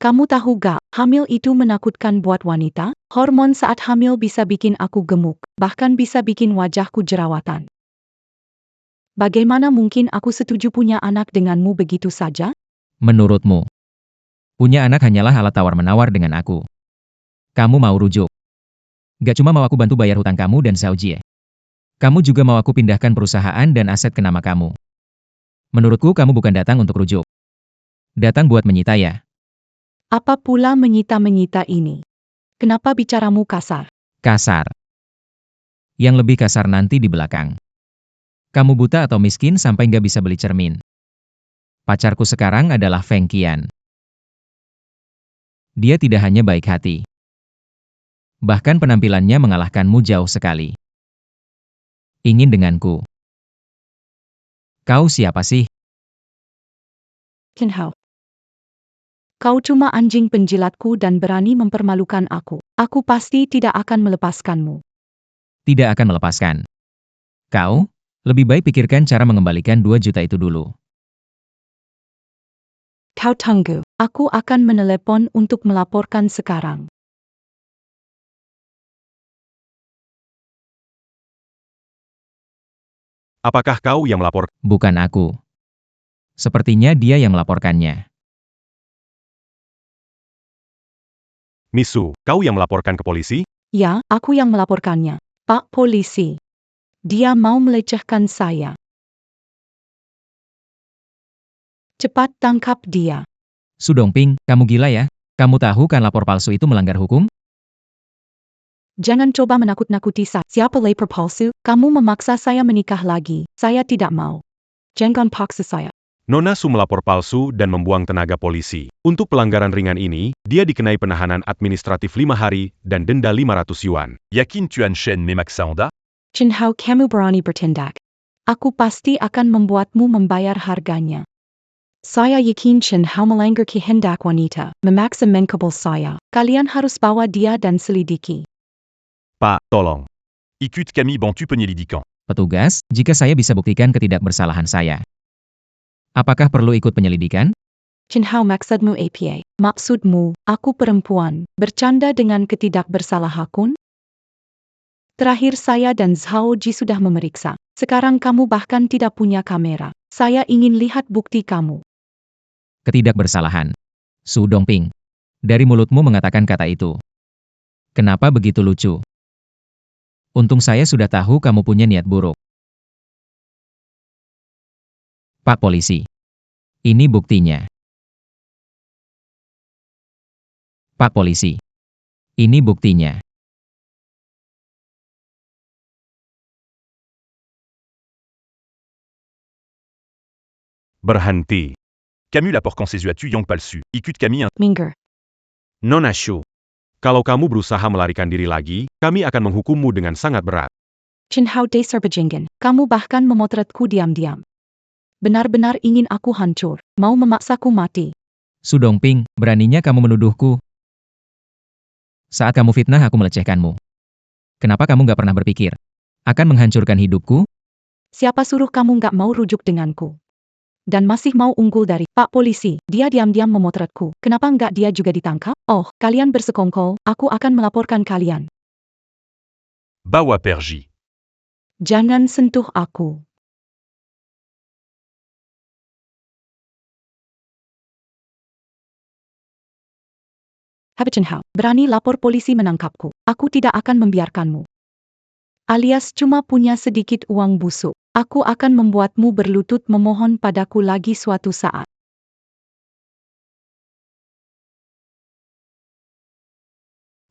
Kamu tahu gak, hamil itu menakutkan buat wanita? Hormon saat hamil bisa bikin aku gemuk, bahkan bisa bikin wajahku jerawatan. Bagaimana mungkin aku setuju punya anak denganmu begitu saja? Menurutmu, punya anak hanyalah alat tawar-menawar dengan aku. Kamu mau rujuk. Gak cuma mau aku bantu bayar hutang kamu dan Zhao Jie. Kamu juga mau aku pindahkan perusahaan dan aset ke nama kamu. Menurutku kamu bukan datang untuk rujuk. Datang buat menyita ya. Apa pula menyita-menyita ini? Kenapa bicaramu kasar? Kasar. Yang lebih kasar nanti di belakang. Kamu buta atau miskin sampai nggak bisa beli cermin. Pacarku sekarang adalah Feng Qian. Dia tidak hanya baik hati. Bahkan penampilannya mengalahkanmu jauh sekali. Ingin denganku. Kau siapa sih? Chen Hao. Kau cuma anjing penjilatku dan berani mempermalukan aku. Aku pasti tidak akan melepaskanmu. Tidak akan melepaskan. Kau, lebih baik pikirkan cara mengembalikan 2 juta itu dulu. Kau tunggu, aku akan menelepon untuk melaporkan sekarang. Apakah kau yang melapor? Bukan aku. Sepertinya dia yang melaporkannya. Misu, kau yang melaporkan ke polisi? Ya, aku yang melaporkannya. Pak Polisi. Dia mau melecehkan saya. Cepat tangkap dia. Su Dongping, kamu gila ya? Kamu tahu kan lapor palsu itu melanggar hukum? Jangan coba menakut-nakuti saya. Siapa lapor palsu? Kamu memaksa saya menikah lagi. Saya tidak mau. Jangan paksa saya. Nona Su melapor palsu dan membuang tenaga polisi. Untuk pelanggaran ringan ini, dia dikenai penahanan administratif 5 hari dan denda 500 yuan. Yakin tu enchaînes mes Maxanda? Chen Hao, kamu berani bertindak. Aku pasti akan membuatmu membayar harganya. Saya yakin Chen Hao melanggar kehendak wanita, memaksa menkabul saya. Kalian harus bawa dia dan selidiki. Pak, tolong. Écoute Camille Bantu penyelidikan. Petugas, jika saya bisa buktikan ketidakbersalahan saya. Apakah perlu ikut penyelidikan? Chen Hao, maksudmu apa? Maksudmu, aku perempuan, bercanda dengan ketidakbersalahanku? Terakhir saya dan Zhao Ji sudah memeriksa. Sekarang kamu bahkan tidak punya kamera. Saya ingin lihat bukti kamu. Ketidakbersalahan. Su Dongping. Dari mulutmu mengatakan kata itu. Kenapa begitu lucu? Untung saya sudah tahu kamu punya niat buruk. Pak Polisi. Ini buktinya. Pak Polisi. Ini buktinya. Berhenti. Camus lapor quand ses yeux à tu yang palsu. Écoute Camille. Minggir. Nona Shu. Kalau kamu berusaha melarikan diri lagi, kami akan menghukummu dengan sangat berat. Chen Hao dasar bajingan. Kamu bahkan memotretku diam-diam. Benar-benar ingin aku hancur. Mau memaksaku mati. Su Dongping, beraninya kamu menuduhku. Saat kamu fitnah aku melecehkanmu. Kenapa kamu nggak pernah berpikir akan menghancurkan hidupku? Siapa suruh kamu nggak mau rujuk denganku? Dan masih mau unggul dari Pak Polisi. Dia diam-diam memotretku. Kenapa nggak dia juga ditangkap? Oh, kalian bersekongkol. Aku akan melaporkan kalian. Bawa Perji. Jangan sentuh aku. Chen Hao, berani lapor polisi menangkapku. Aku tidak akan membiarkanmu. Alias cuma punya sedikit uang busuk. Aku akan membuatmu berlutut memohon padaku lagi suatu saat.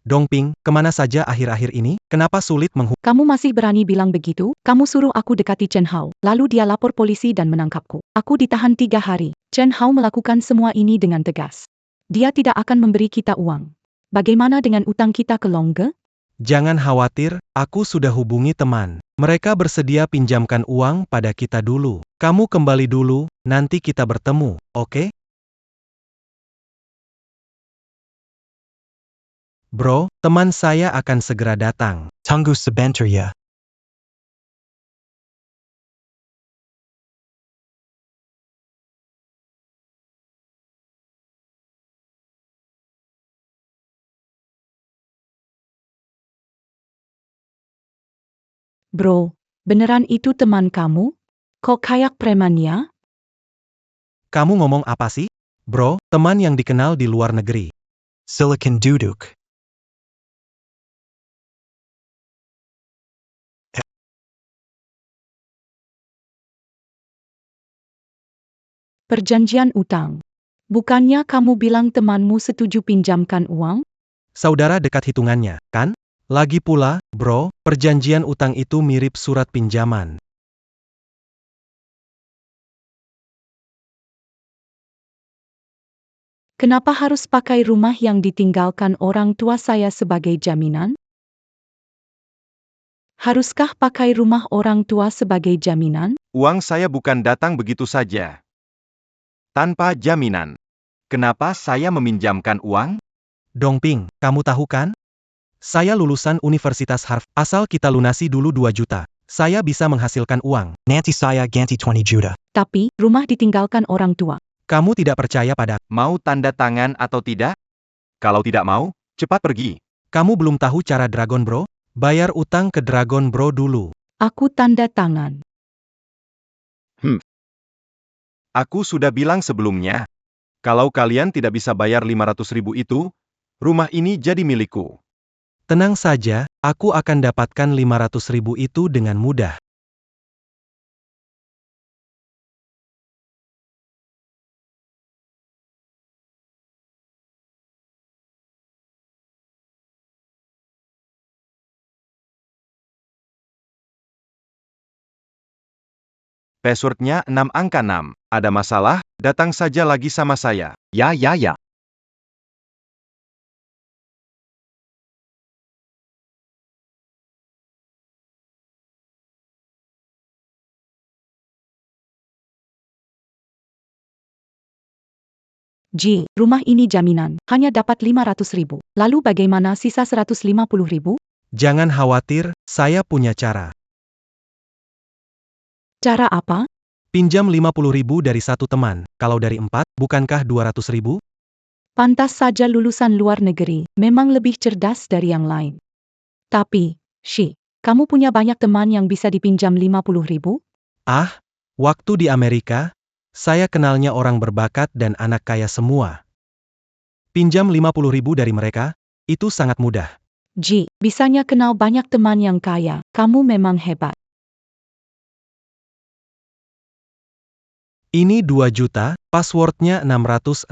Dongping, kemana saja akhir-akhir ini? Kenapa sulit Kamu masih berani bilang begitu? Kamu suruh aku dekati Chen Hao, lalu dia lapor polisi dan menangkapku. Aku ditahan 3 hari. Chen Hao melakukan semua ini dengan tegas. Dia tidak akan memberi kita uang. Bagaimana dengan utang kita ke Longge? Jangan khawatir, aku sudah hubungi teman. Mereka bersedia pinjamkan uang pada kita dulu. Kamu kembali dulu, nanti kita bertemu, oke? Bro, teman saya akan segera datang. Tunggu sebentar ya. Bro, beneran itu teman kamu? Kok kayak preman ya? Kamu ngomong apa sih? Bro, teman yang dikenal di luar negeri. Silicon duduk. Perjanjian utang. Bukannya kamu bilang temanmu setuju pinjamkan uang? Saudara dekat hitungannya, kan? Lagi pula, bro, perjanjian utang itu mirip surat pinjaman. Kenapa harus pakai rumah yang ditinggalkan orang tua saya sebagai jaminan? Haruskah pakai rumah orang tua sebagai jaminan? Uang saya bukan datang begitu saja. Tanpa jaminan. Kenapa saya meminjamkan uang? Dongping, kamu tahu kan? Saya lulusan Universitas Harvard. Asal kita lunasi dulu 2 juta. Saya bisa menghasilkan uang. Nanti saya ganti 20 juta. Tapi, rumah ditinggalkan orang tua. Kamu tidak percaya pada... Mau tanda tangan atau tidak? Kalau tidak mau, cepat pergi. Kamu belum tahu cara Dragon Bro? Bayar utang ke Dragon Bro dulu. Aku tanda tangan. Aku sudah bilang sebelumnya. Kalau kalian tidak bisa bayar 500.000 itu, rumah ini jadi milikku. Tenang saja, aku akan dapatkan 500.000 itu dengan mudah. Passwordnya 6 angka 6. Ada masalah? Datang saja lagi sama saya. Ja, ja, ja. Ji, rumah ini jaminan, hanya dapat 500.000. Lalu bagaimana sisa 150.000? Jangan khawatir, saya punya cara. Cara apa? Pinjam 50.000 dari satu teman. Kalau dari 4, bukankah 200.000? Pantas saja lulusan luar negeri, memang lebih cerdas dari yang lain. Tapi, Shi, kamu punya banyak teman yang bisa dipinjam 50.000? Ah, waktu di Amerika, saya kenalnya orang berbakat dan anak kaya semua. Pinjam 50.000 dari mereka, itu sangat mudah. Ji, bisanya kenal banyak teman yang kaya, kamu memang hebat. Ini 2 juta, passwordnya 666.666.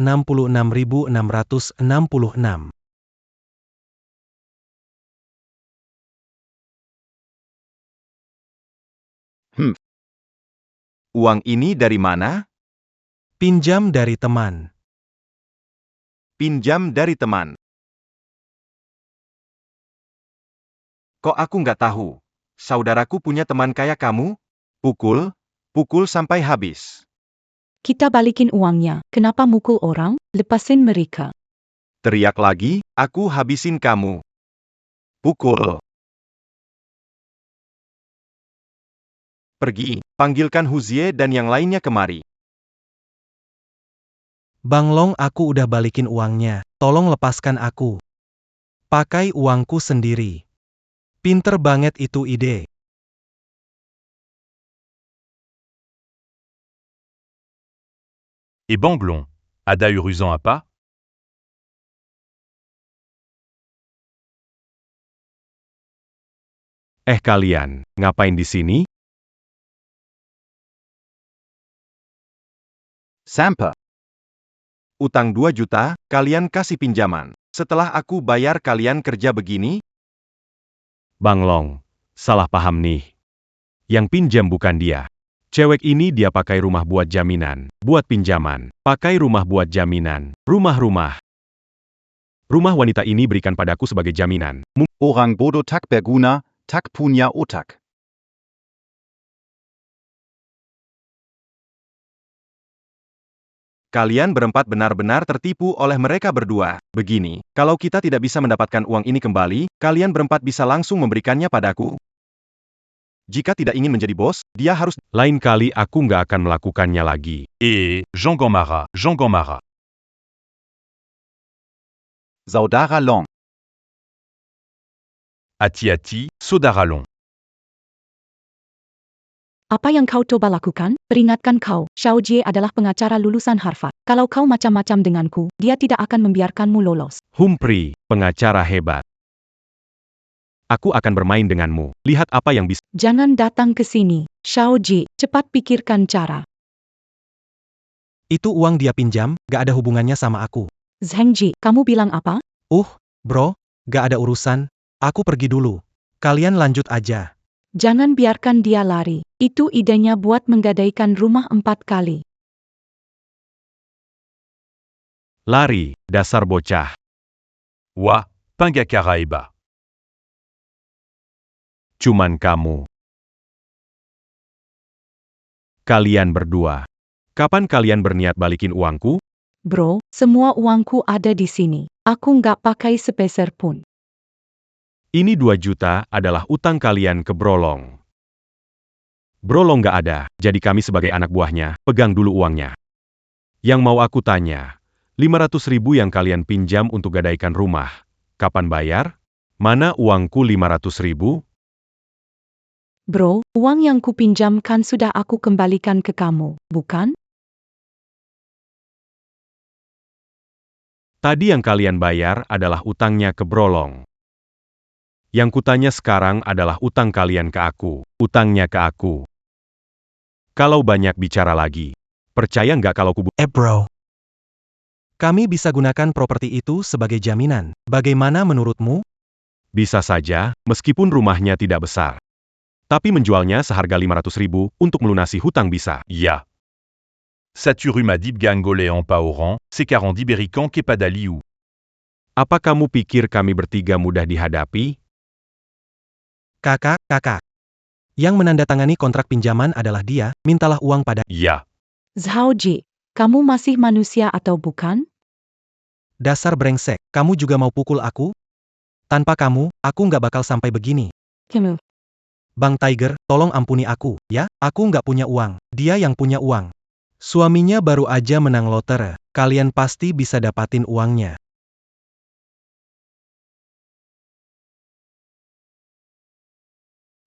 Uang ini dari mana? Pinjam dari teman. Pinjam dari teman. Kok aku nggak tahu? Saudaraku punya teman kayak kamu? Pukul sampai habis. Kita balikin uangnya, kenapa mukul orang? Lepasin mereka. Teriak lagi, aku habisin kamu. Pukul. Pergi, panggilkan Huzie dan yang lainnya kemari. Bang Long, aku udah balikin uangnya, tolong lepaskan aku. Pakai uangku sendiri. Pinter banget itu ide. Et Banglon, Ada Uruzan apa? Kalian, ngapain di sini? Sampa. Utang 2 juta, kalian kasih pinjaman. Setelah aku bayar kalian kerja begini? Bang Long, salah paham nih. Yang pinjam bukan dia. Cewek ini dia pakai rumah buat jaminan, buat pinjaman. Pakai rumah buat jaminan. Rumah. Rumah wanita ini berikan padaku sebagai jaminan. Orang bodo tak berguna, tak punya otak. Kalian berempat benar-benar tertipu oleh mereka berdua. Begini, kalau kita tidak bisa mendapatkan uang ini kembali, kalian berempat bisa langsung memberikannya padaku. Jika tidak ingin menjadi bos, dia harus... Lain kali aku nggak akan melakukannya lagi. Jean Gomara. Saudara Long. Ati-ati, Sodaralon. Apa yang kau coba lakukan? Peringatkan kau, Xiao Jie adalah pengacara lulusan Harvard. Kalau kau macam-macam denganku, dia tidak akan membiarkanmu lolos. Humphrey, pengacara hebat. Aku akan bermain denganmu. Lihat apa yang bisa. Jangan datang ke sini, Xiao Jie, cepat pikirkan cara. Itu uang dia pinjam, gak ada hubungannya sama aku. Zheng Ji, kamu bilang apa? Bro, gak ada urusan, Aku pergi dulu. Kalian lanjut aja. Jangan biarkan dia lari. Itu idenya buat menggadaikan rumah 4 kali. Lari, dasar bocah. Wa, Pingakaraeba. Cuman kamu. Kalian berdua. Kapan kalian berniat balikin uangku? Bro, semua uangku ada di sini. Aku nggak pakai sepeser pun. Ini 2 juta adalah utang kalian ke Brolong. Brolong nggak ada, jadi kami sebagai anak buahnya, pegang dulu uangnya. Yang mau aku tanya, 500.000 yang kalian pinjam untuk gadaikan rumah, kapan bayar? Mana uangku 500.000? Bro, uang yang kupinjamkan sudah aku kembalikan ke kamu, bukan? Tadi yang kalian bayar adalah utangnya ke Brolong. Yang kutanya sekarang adalah utang kalian ke aku, utangnya ke aku. Kalau banyak bicara lagi, percaya nggak kalau kubu... Bro. Kami bisa gunakan properti itu sebagai jaminan. Bagaimana menurutmu? Bisa saja, meskipun rumahnya tidak besar. Tapi menjualnya seharga 500.000 untuk melunasi hutang bisa. Ya. Saturu Madib Gangole en Paoran, Sekaran d'Iberican Kepadaliu. Apa kamu pikir kami bertiga mudah dihadapi? Kakak. Yang menandatangani kontrak pinjaman adalah dia, mintalah uang pada... Ya. Zhaoji, kamu masih manusia atau bukan? Dasar brengsek, kamu juga mau pukul aku? Tanpa kamu, aku nggak bakal sampai begini. Kamu. Bang Tiger, tolong ampuni aku, ya? Aku nggak punya uang, dia yang punya uang. Suaminya baru aja menang lotre, kalian pasti bisa dapatin uangnya.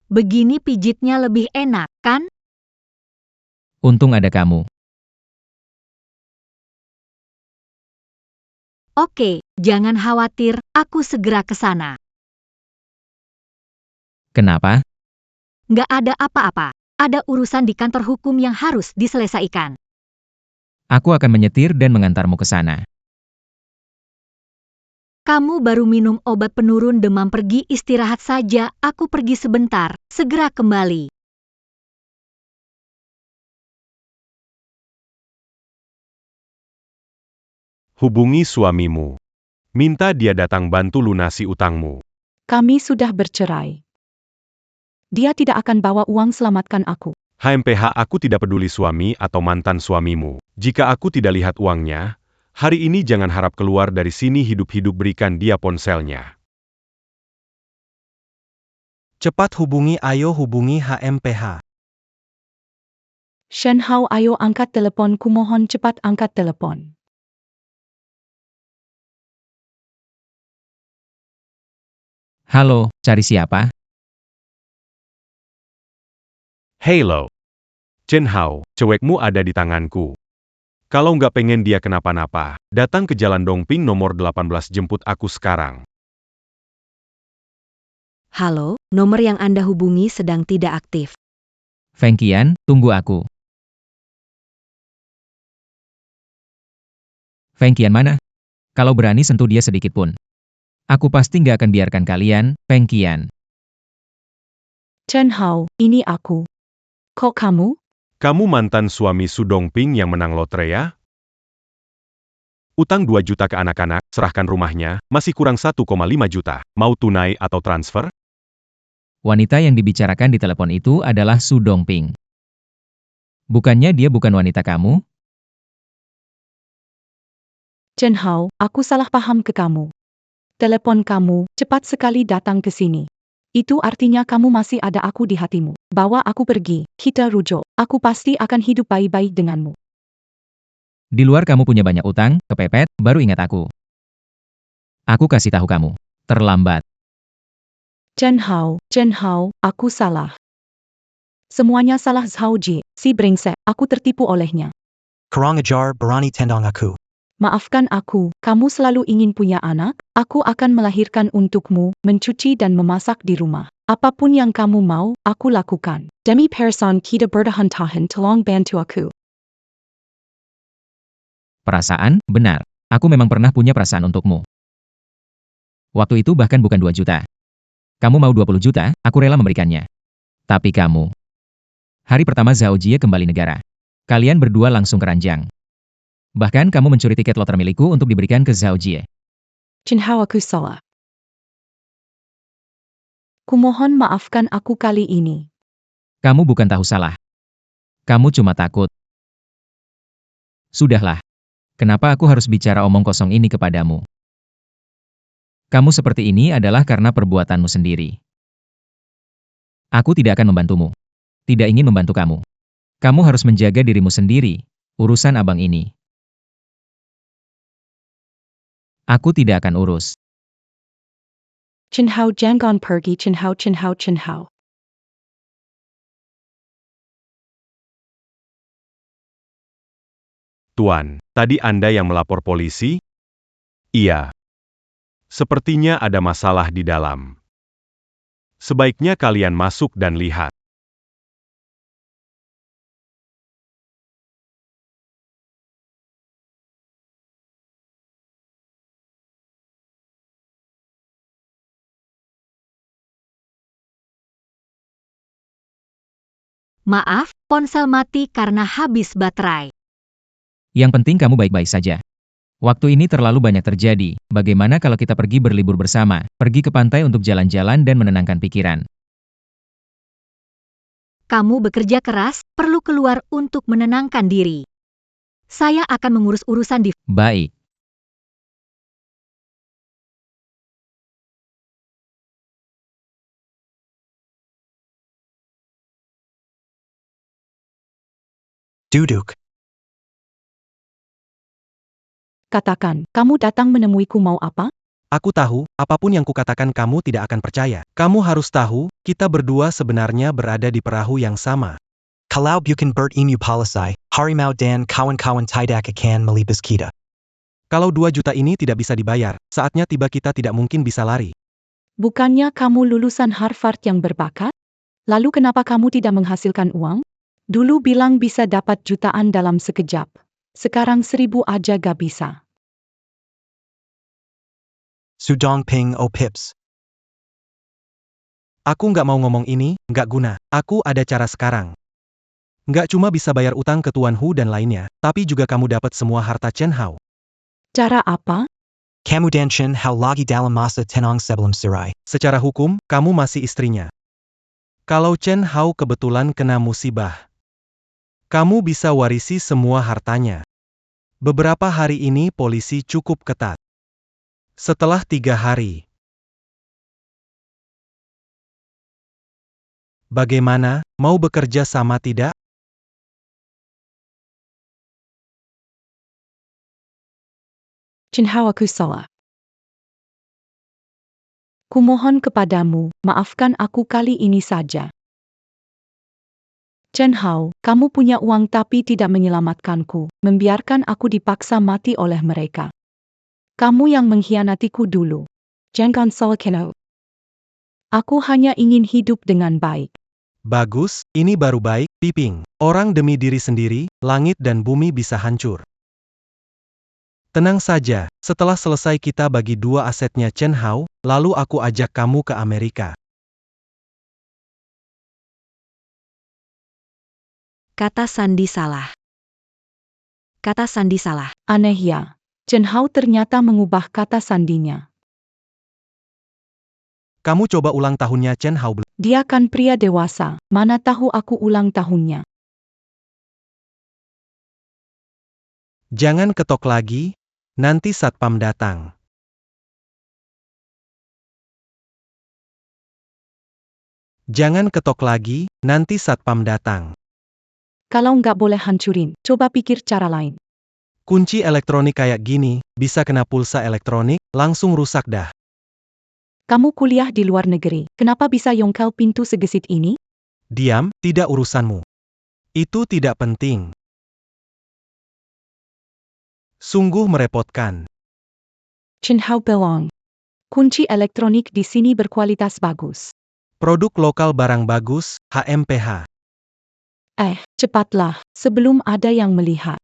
Begini pijitnya lebih enak, kan? Untung ada kamu. Oke, jangan khawatir, aku segera ke sana. Kenapa? Nggak ada apa-apa. Ada urusan di kantor hukum yang harus diselesaikan. Aku akan menyetir dan mengantarmu ke sana. Kamu baru minum obat penurun demam, pergi istirahat saja, aku pergi sebentar, segera kembali. Hubungi suamimu. Minta dia datang bantu lunasi utangmu. Kami sudah bercerai. Dia tidak akan bawa uang selamatkan aku. HMPH, aku tidak peduli suami atau mantan suamimu. Jika aku tidak lihat uangnya, hari ini jangan harap keluar dari sini hidup-hidup, berikan dia ponselnya. Cepat hubungi, ayo hubungi HMPH. Shen Hao, ayo angkat telepon, kumohon cepat angkat telepon. Halo, cari siapa? Halo. Chen Hao, cewekmu ada di tanganku. Kalau nggak pengen dia kenapa-napa, datang ke Jalan Dongping nomor 18, jemput aku sekarang. Halo, nomor yang Anda hubungi sedang tidak aktif. Feng Qian, tunggu aku. Feng Qian mana? Kalau berani sentuh dia sedikit pun. Aku pasti nggak akan biarkan kalian, Feng Qian. Chen Hao, ini aku. Kok kamu? Kamu mantan suami Su Dongping yang menang lotre ya? Utang 2 juta ke anak-anak, serahkan rumahnya, masih kurang 1,5 juta. Mau tunai atau transfer? Wanita yang dibicarakan di telepon itu adalah Su Dongping. Bukannya dia bukan wanita kamu? Chen Hao, aku salah paham ke kamu. Telepon kamu, cepat sekali datang ke sini. Itu artinya kamu masih ada aku di hatimu. Bawa aku pergi, kita rujuk. Aku pasti akan hidup baik-baik denganmu. Di luar kamu punya banyak utang, kepepet, baru ingat aku. Aku kasih tahu kamu. Terlambat. Chen Hao, aku salah. Semuanya salah Zhaoji, si brengsek, aku tertipu olehnya. Kurang ajar berani tendang aku. Maafkan aku, kamu selalu ingin punya anak, aku akan melahirkan untukmu, mencuci dan memasak di rumah. Apapun yang kamu mau, aku lakukan. Demi person kita bertahan-tahan, tolong bantu aku. Perasaan, benar. Aku memang pernah punya perasaan untukmu. Waktu itu bahkan bukan 2 juta. Kamu mau 20 juta, aku rela memberikannya. Tapi kamu. Hari pertama Zhao Jie kembali negara. Kalian berdua langsung keranjang. Bahkan kamu mencuri tiket loter milikku untuk diberikan ke Zhao Jie. Chen Hao, aku salah. Kumohon maafkan aku kali ini. Kamu bukan tahu salah. Kamu cuma takut. Sudahlah. Kenapa aku harus bicara omong kosong ini kepadamu? Kamu seperti ini adalah karena perbuatanmu sendiri. Aku tidak akan membantumu. Tidak ingin membantu kamu. Kamu harus menjaga dirimu sendiri. Urusan abang ini. Aku tidak akan urus. Chen Hao, jangan pergi. Chen Hao, Chen Hao, Chen Hao. Tuan, tadi Anda yang melapor polisi? Iya. Sepertinya ada masalah di dalam. Sebaiknya kalian masuk dan lihat. Maaf, ponsel mati karena habis baterai. Yang penting kamu baik-baik saja. Waktu ini terlalu banyak terjadi. Bagaimana kalau kita pergi berlibur bersama, pergi ke pantai untuk jalan-jalan dan menenangkan pikiran? Kamu bekerja keras, perlu keluar untuk menenangkan diri. Saya akan mengurus urusan di... Baik. Duduk. Katakan, kamu datang menemuiku mau apa? Aku tahu, apapun yang kukatakan kamu tidak akan percaya. Kamu harus tahu, kita berdua sebenarnya berada di perahu yang sama. Kalau bukan Bert Emu Palisai, Harimau dan kawan-kawan tidak akan melibas kita. Kalau 2 juta ini tidak bisa dibayar, saatnya tiba kita tidak mungkin bisa lari. Bukannya kamu lulusan Harvard yang berbakat? Lalu kenapa kamu tidak menghasilkan uang? Dulu bilang bisa dapat jutaan dalam sekejap. Sekarang 1000 aja gak bisa. Sudong Ping O Pips. Aku nggak mau ngomong ini, nggak guna. Aku ada cara sekarang. Nggak cuma bisa bayar utang ke Tuan Hu dan lainnya, tapi juga kamu dapat semua harta Chen Hao. Cara apa? Kamu dan Chen Hao lagi dalam masa tenang sebelum cerai. Secara hukum, kamu masih istrinya. Kalau Chen Hao kebetulan kena musibah, kamu bisa warisi semua hartanya. Beberapa hari ini polisi cukup ketat. Setelah 3 hari, bagaimana, mau bekerja sama tidak? Chen Hao, aku salah. Kumohon kepadamu, maafkan aku kali ini saja. Chen Hao, kamu punya uang tapi tidak menyelamatkanku, membiarkan aku dipaksa mati oleh mereka. Kamu yang mengkhianatiku dulu. Jangan salahkan. Aku hanya ingin hidup dengan baik. Bagus, ini baru baik, Piping. Orang demi diri sendiri, langit dan bumi bisa hancur. Tenang saja, setelah selesai kita bagi 2 asetnya Chen Hao, lalu aku ajak kamu ke Amerika. Kata Sandi salah. Kata Sandi salah. Aneh ya. Chen Hao ternyata mengubah kata sandinya. Kamu coba ulang tahunnya Chen Hao. Dia kan pria dewasa, mana tahu aku ulang tahunnya. Jangan ketok lagi, nanti satpam datang. Jangan ketok lagi, nanti satpam datang. Kalau nggak boleh hancurin, coba pikir cara lain. Kunci elektronik kayak gini, bisa kena pulsa elektronik, langsung rusak dah. Kamu kuliah di luar negeri, kenapa bisa yongkel pintu segesit ini? Diam, tidak urusanmu. Itu tidak penting. Sungguh merepotkan. Chen Hao belong. Kunci elektronik di sini berkualitas bagus. Produk lokal barang bagus, HMPH. Cepatlah, sebelum ada yang melihat.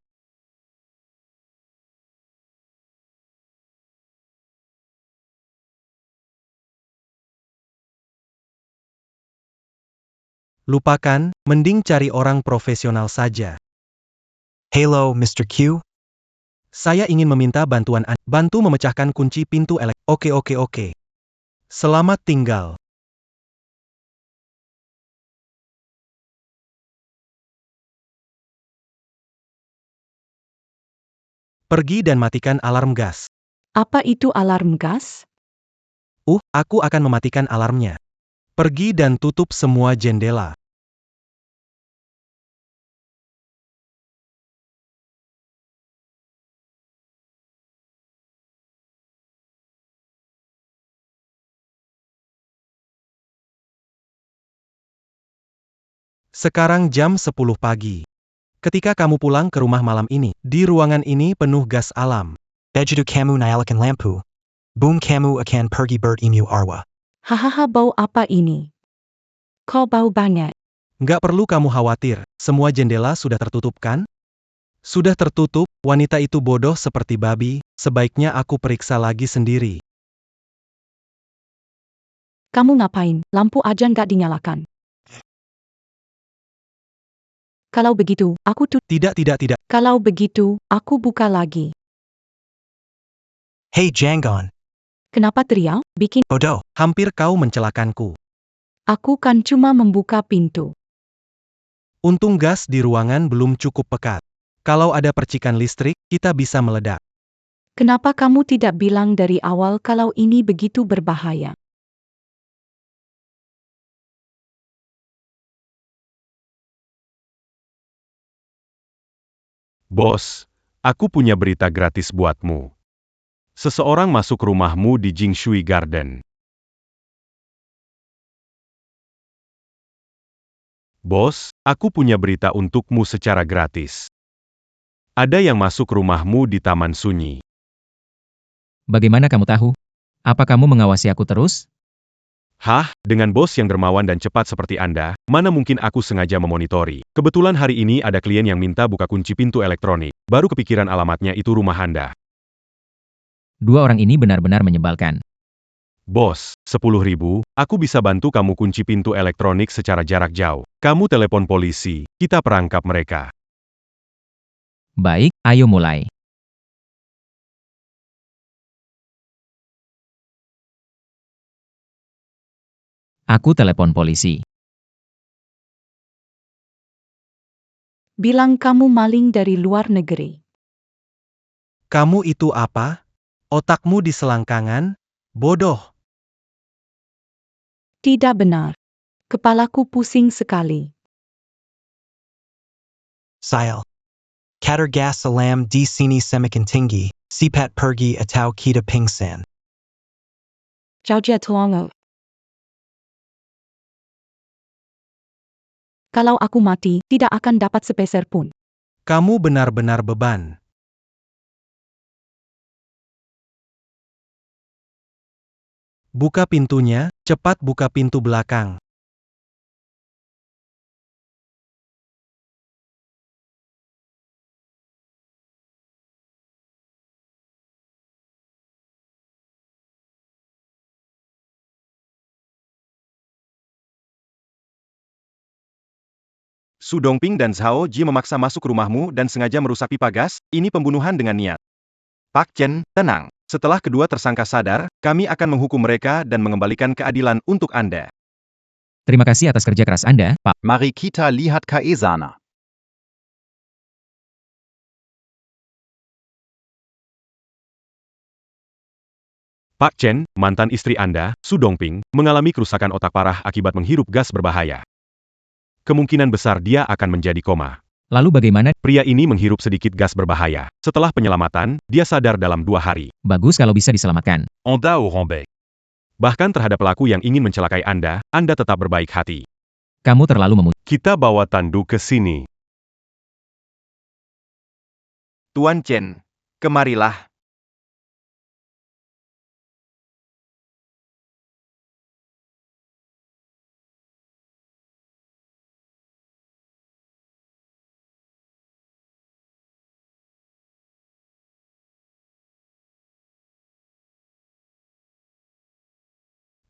Lupakan, mending cari orang profesional saja. Hello, Mr. Q. Saya ingin meminta bantuan Anda. Bantu memecahkan kunci pintu Oke. Selamat tinggal. Pergi dan matikan alarm gas. Apa itu alarm gas? Aku akan mematikan alarmnya. Pergi dan tutup semua jendela. Sekarang jam 10 pagi. Ketika kamu pulang ke rumah malam ini, di ruangan ini penuh gas alam. Begitu kamu nyalakan lampu. Boom kamu akan pergi bertemu arwah. Hahaha, bau apa ini? Kau bau banget. Nggak perlu kamu khawatir, semua jendela sudah tertutup kan? Sudah tertutup, wanita itu bodoh seperti babi, sebaiknya aku periksa lagi sendiri. Kamu ngapain? Lampu aja nggak dinyalakan. Kalau begitu, aku Tidak. Kalau begitu, aku buka lagi. Hey Jangon. Kenapa teriak? Bikin. Bodoh. Hampir kau mencelakanku. Aku kan cuma membuka pintu. Untung gas di ruangan belum cukup pekat. Kalau ada percikan listrik, kita bisa meledak. Kenapa kamu tidak bilang dari awal kalau ini begitu berbahaya? Bos, aku punya berita gratis buatmu. Seseorang masuk rumahmu di Jingshui Garden. Bos, aku punya berita untukmu secara gratis. Ada yang masuk rumahmu di Taman Sunyi. Bagaimana kamu tahu? Apa kamu mengawasi aku terus? Hah, dengan bos yang dermawan dan cepat seperti Anda, mana mungkin aku sengaja memonitori. Kebetulan hari ini ada klien yang minta buka kunci pintu elektronik. Baru kepikiran alamatnya itu rumah Anda. Dua orang ini benar-benar menyebalkan. Bos, 10.000, aku bisa bantu kamu kunci pintu elektronik secara jarak jauh. Kamu telepon polisi, kita perangkap mereka. Baik, ayo mulai. Aku telepon polisi. Bilang kamu maling dari luar negeri. Kamu itu apa? Otakmu di selangkangan? Bodoh. Tidak benar. Kepalaku pusing sekali. Sile. Kater gas alam di sini semakin tinggi. Sipat pergi atau kita pingsan. Jauh tolong. Kalau aku mati, tidak akan dapat sepeser pun. Kamu benar-benar beban. Buka pintunya, cepat buka pintu belakang. Su Dongping dan Zhao Ji memaksa masuk rumahmu dan sengaja merusak pipa gas, ini pembunuhan dengan niat. Pak Chen, tenang. Setelah kedua tersangka sadar, kami akan menghukum mereka dan mengembalikan keadilan untuk Anda. Terima kasih atas kerja keras Anda, Pak. Mari kita lihat Kaisana. Pak Chen, mantan istri Anda, Su Dongping, mengalami kerusakan otak parah akibat menghirup gas berbahaya. Kemungkinan besar dia akan menjadi koma. Lalu bagaimana? Pria ini menghirup sedikit gas berbahaya. Setelah penyelamatan, dia sadar dalam 2 hari. Bagus kalau bisa diselamatkan. Anda Orambe. Bahkan terhadap pelaku yang ingin mencelakai Anda tetap berbaik hati. Kamu terlalu memuji. Kita bawa Tandu ke sini. Tuan Chen, kemarilah.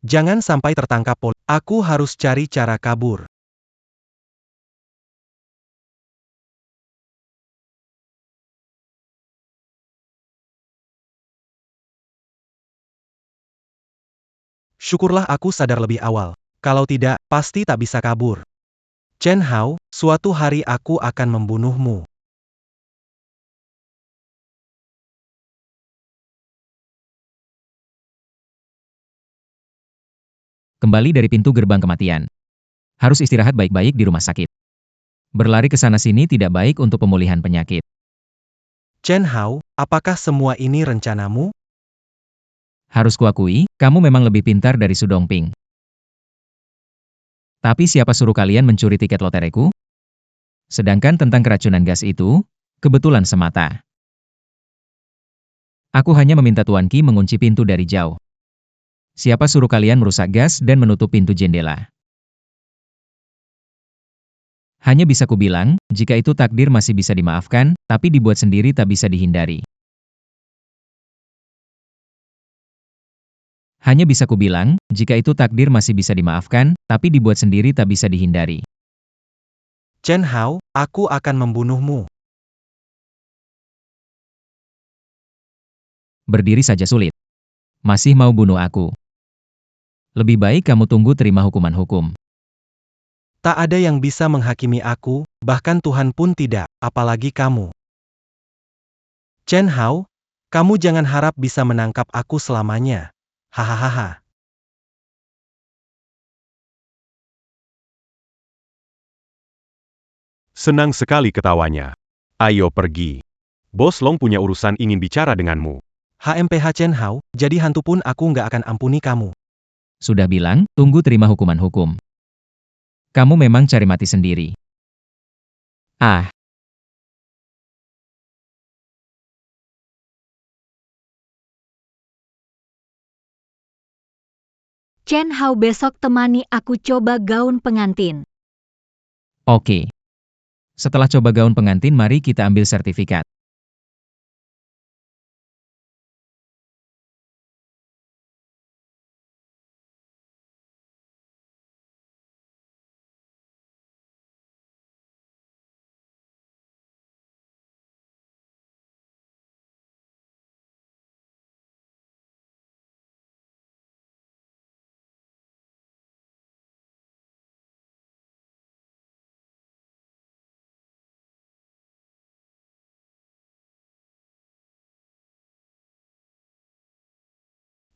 Jangan sampai tertangkap polisi. Aku harus cari cara kabur. Syukurlah aku sadar lebih awal. Kalau tidak, pasti tak bisa kabur. Chen Hao, suatu hari aku akan membunuhmu. Kembali dari pintu gerbang kematian. Harus istirahat baik-baik di rumah sakit. Berlari ke sana-sini tidak baik untuk pemulihan penyakit. Chen Hao, apakah semua ini rencanamu? Harus kuakui, kamu memang lebih pintar dari Su Dongping. Tapi siapa suruh kalian mencuri tiket lotereku? Sedangkan tentang keracunan gas itu, kebetulan semata. Aku hanya meminta Tuan Qi mengunci pintu dari jauh. Siapa suruh kalian merusak gas dan menutup pintu jendela? Hanya bisa kubilang, jika itu takdir masih bisa dimaafkan, tapi dibuat sendiri tak bisa dihindari. Hanya bisa kubilang, jika itu takdir masih bisa dimaafkan, tapi dibuat sendiri tak bisa dihindari. Chen Hao, aku akan membunuhmu. Berdiri saja sulit. Masih mau bunuh aku. Lebih baik kamu tunggu terima hukuman hukum. Tak ada yang bisa menghakimi aku, bahkan Tuhan pun tidak, apalagi kamu. Chen Hao, kamu jangan harap bisa menangkap aku selamanya. Hahaha. Senang sekali ketawanya. Ayo pergi. Bos Long punya urusan ingin bicara denganmu. HMPH Chen Hao, jadi hantu pun aku nggak akan ampuni kamu. Sudah bilang, tunggu terima hukuman hukum. Kamu memang cari mati sendiri. Ah, Chen Hao besok temani aku coba gaun pengantin. oke. Setelah coba gaun pengantin mari kita ambil sertifikat.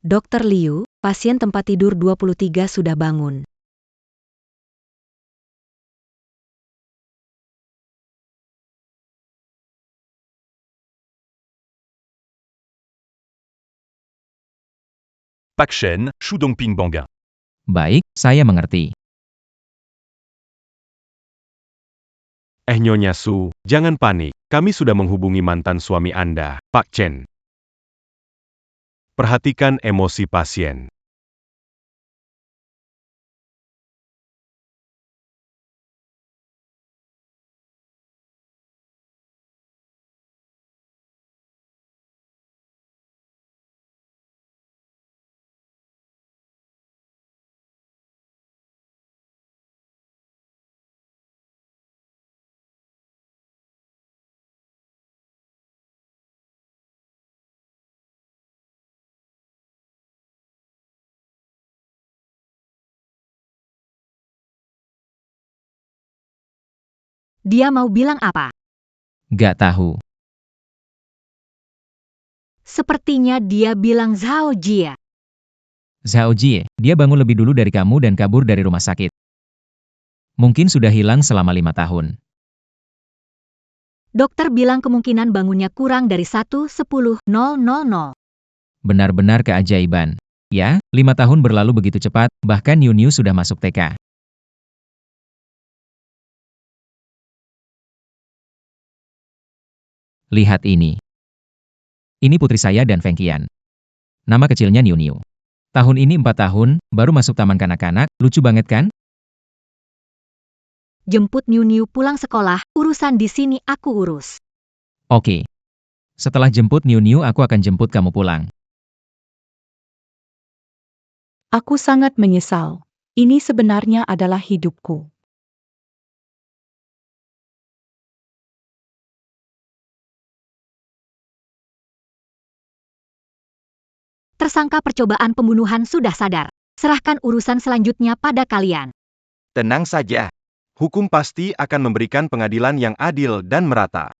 Dokter Liu, pasien tempat tidur 23 sudah bangun. Pak Shen, Shu Dongping Bangang. Baik, saya mengerti. Nyonya Su, jangan panik. Kami sudah menghubungi mantan suami Anda, Pak Chen. Perhatikan emosi pasien. Dia mau bilang apa? Gak tahu. Sepertinya dia bilang Zhao Jie. Zhao Jie, dia bangun lebih dulu dari kamu dan kabur dari rumah sakit. Mungkin sudah hilang selama 5 tahun. Dokter bilang kemungkinan bangunnya kurang dari 1-10-000. Benar-benar keajaiban. Ya, 5 tahun berlalu begitu cepat, bahkan Niu Niu sudah masuk TK. Lihat ini. Ini putri saya dan Feng Qian. Nama kecilnya Niu Niu. Tahun ini 4 tahun, baru masuk taman kanak-kanak, lucu banget kan? Jemput Niu Niu pulang sekolah, urusan di sini aku urus. Oke. Setelah jemput Niu Niu aku akan jemput kamu pulang. Aku sangat menyesal. Ini sebenarnya adalah hidupku. Tersangka percobaan pembunuhan sudah sadar. Serahkan urusan selanjutnya pada kalian. Tenang saja. Hukum pasti akan memberikan pengadilan yang adil dan merata.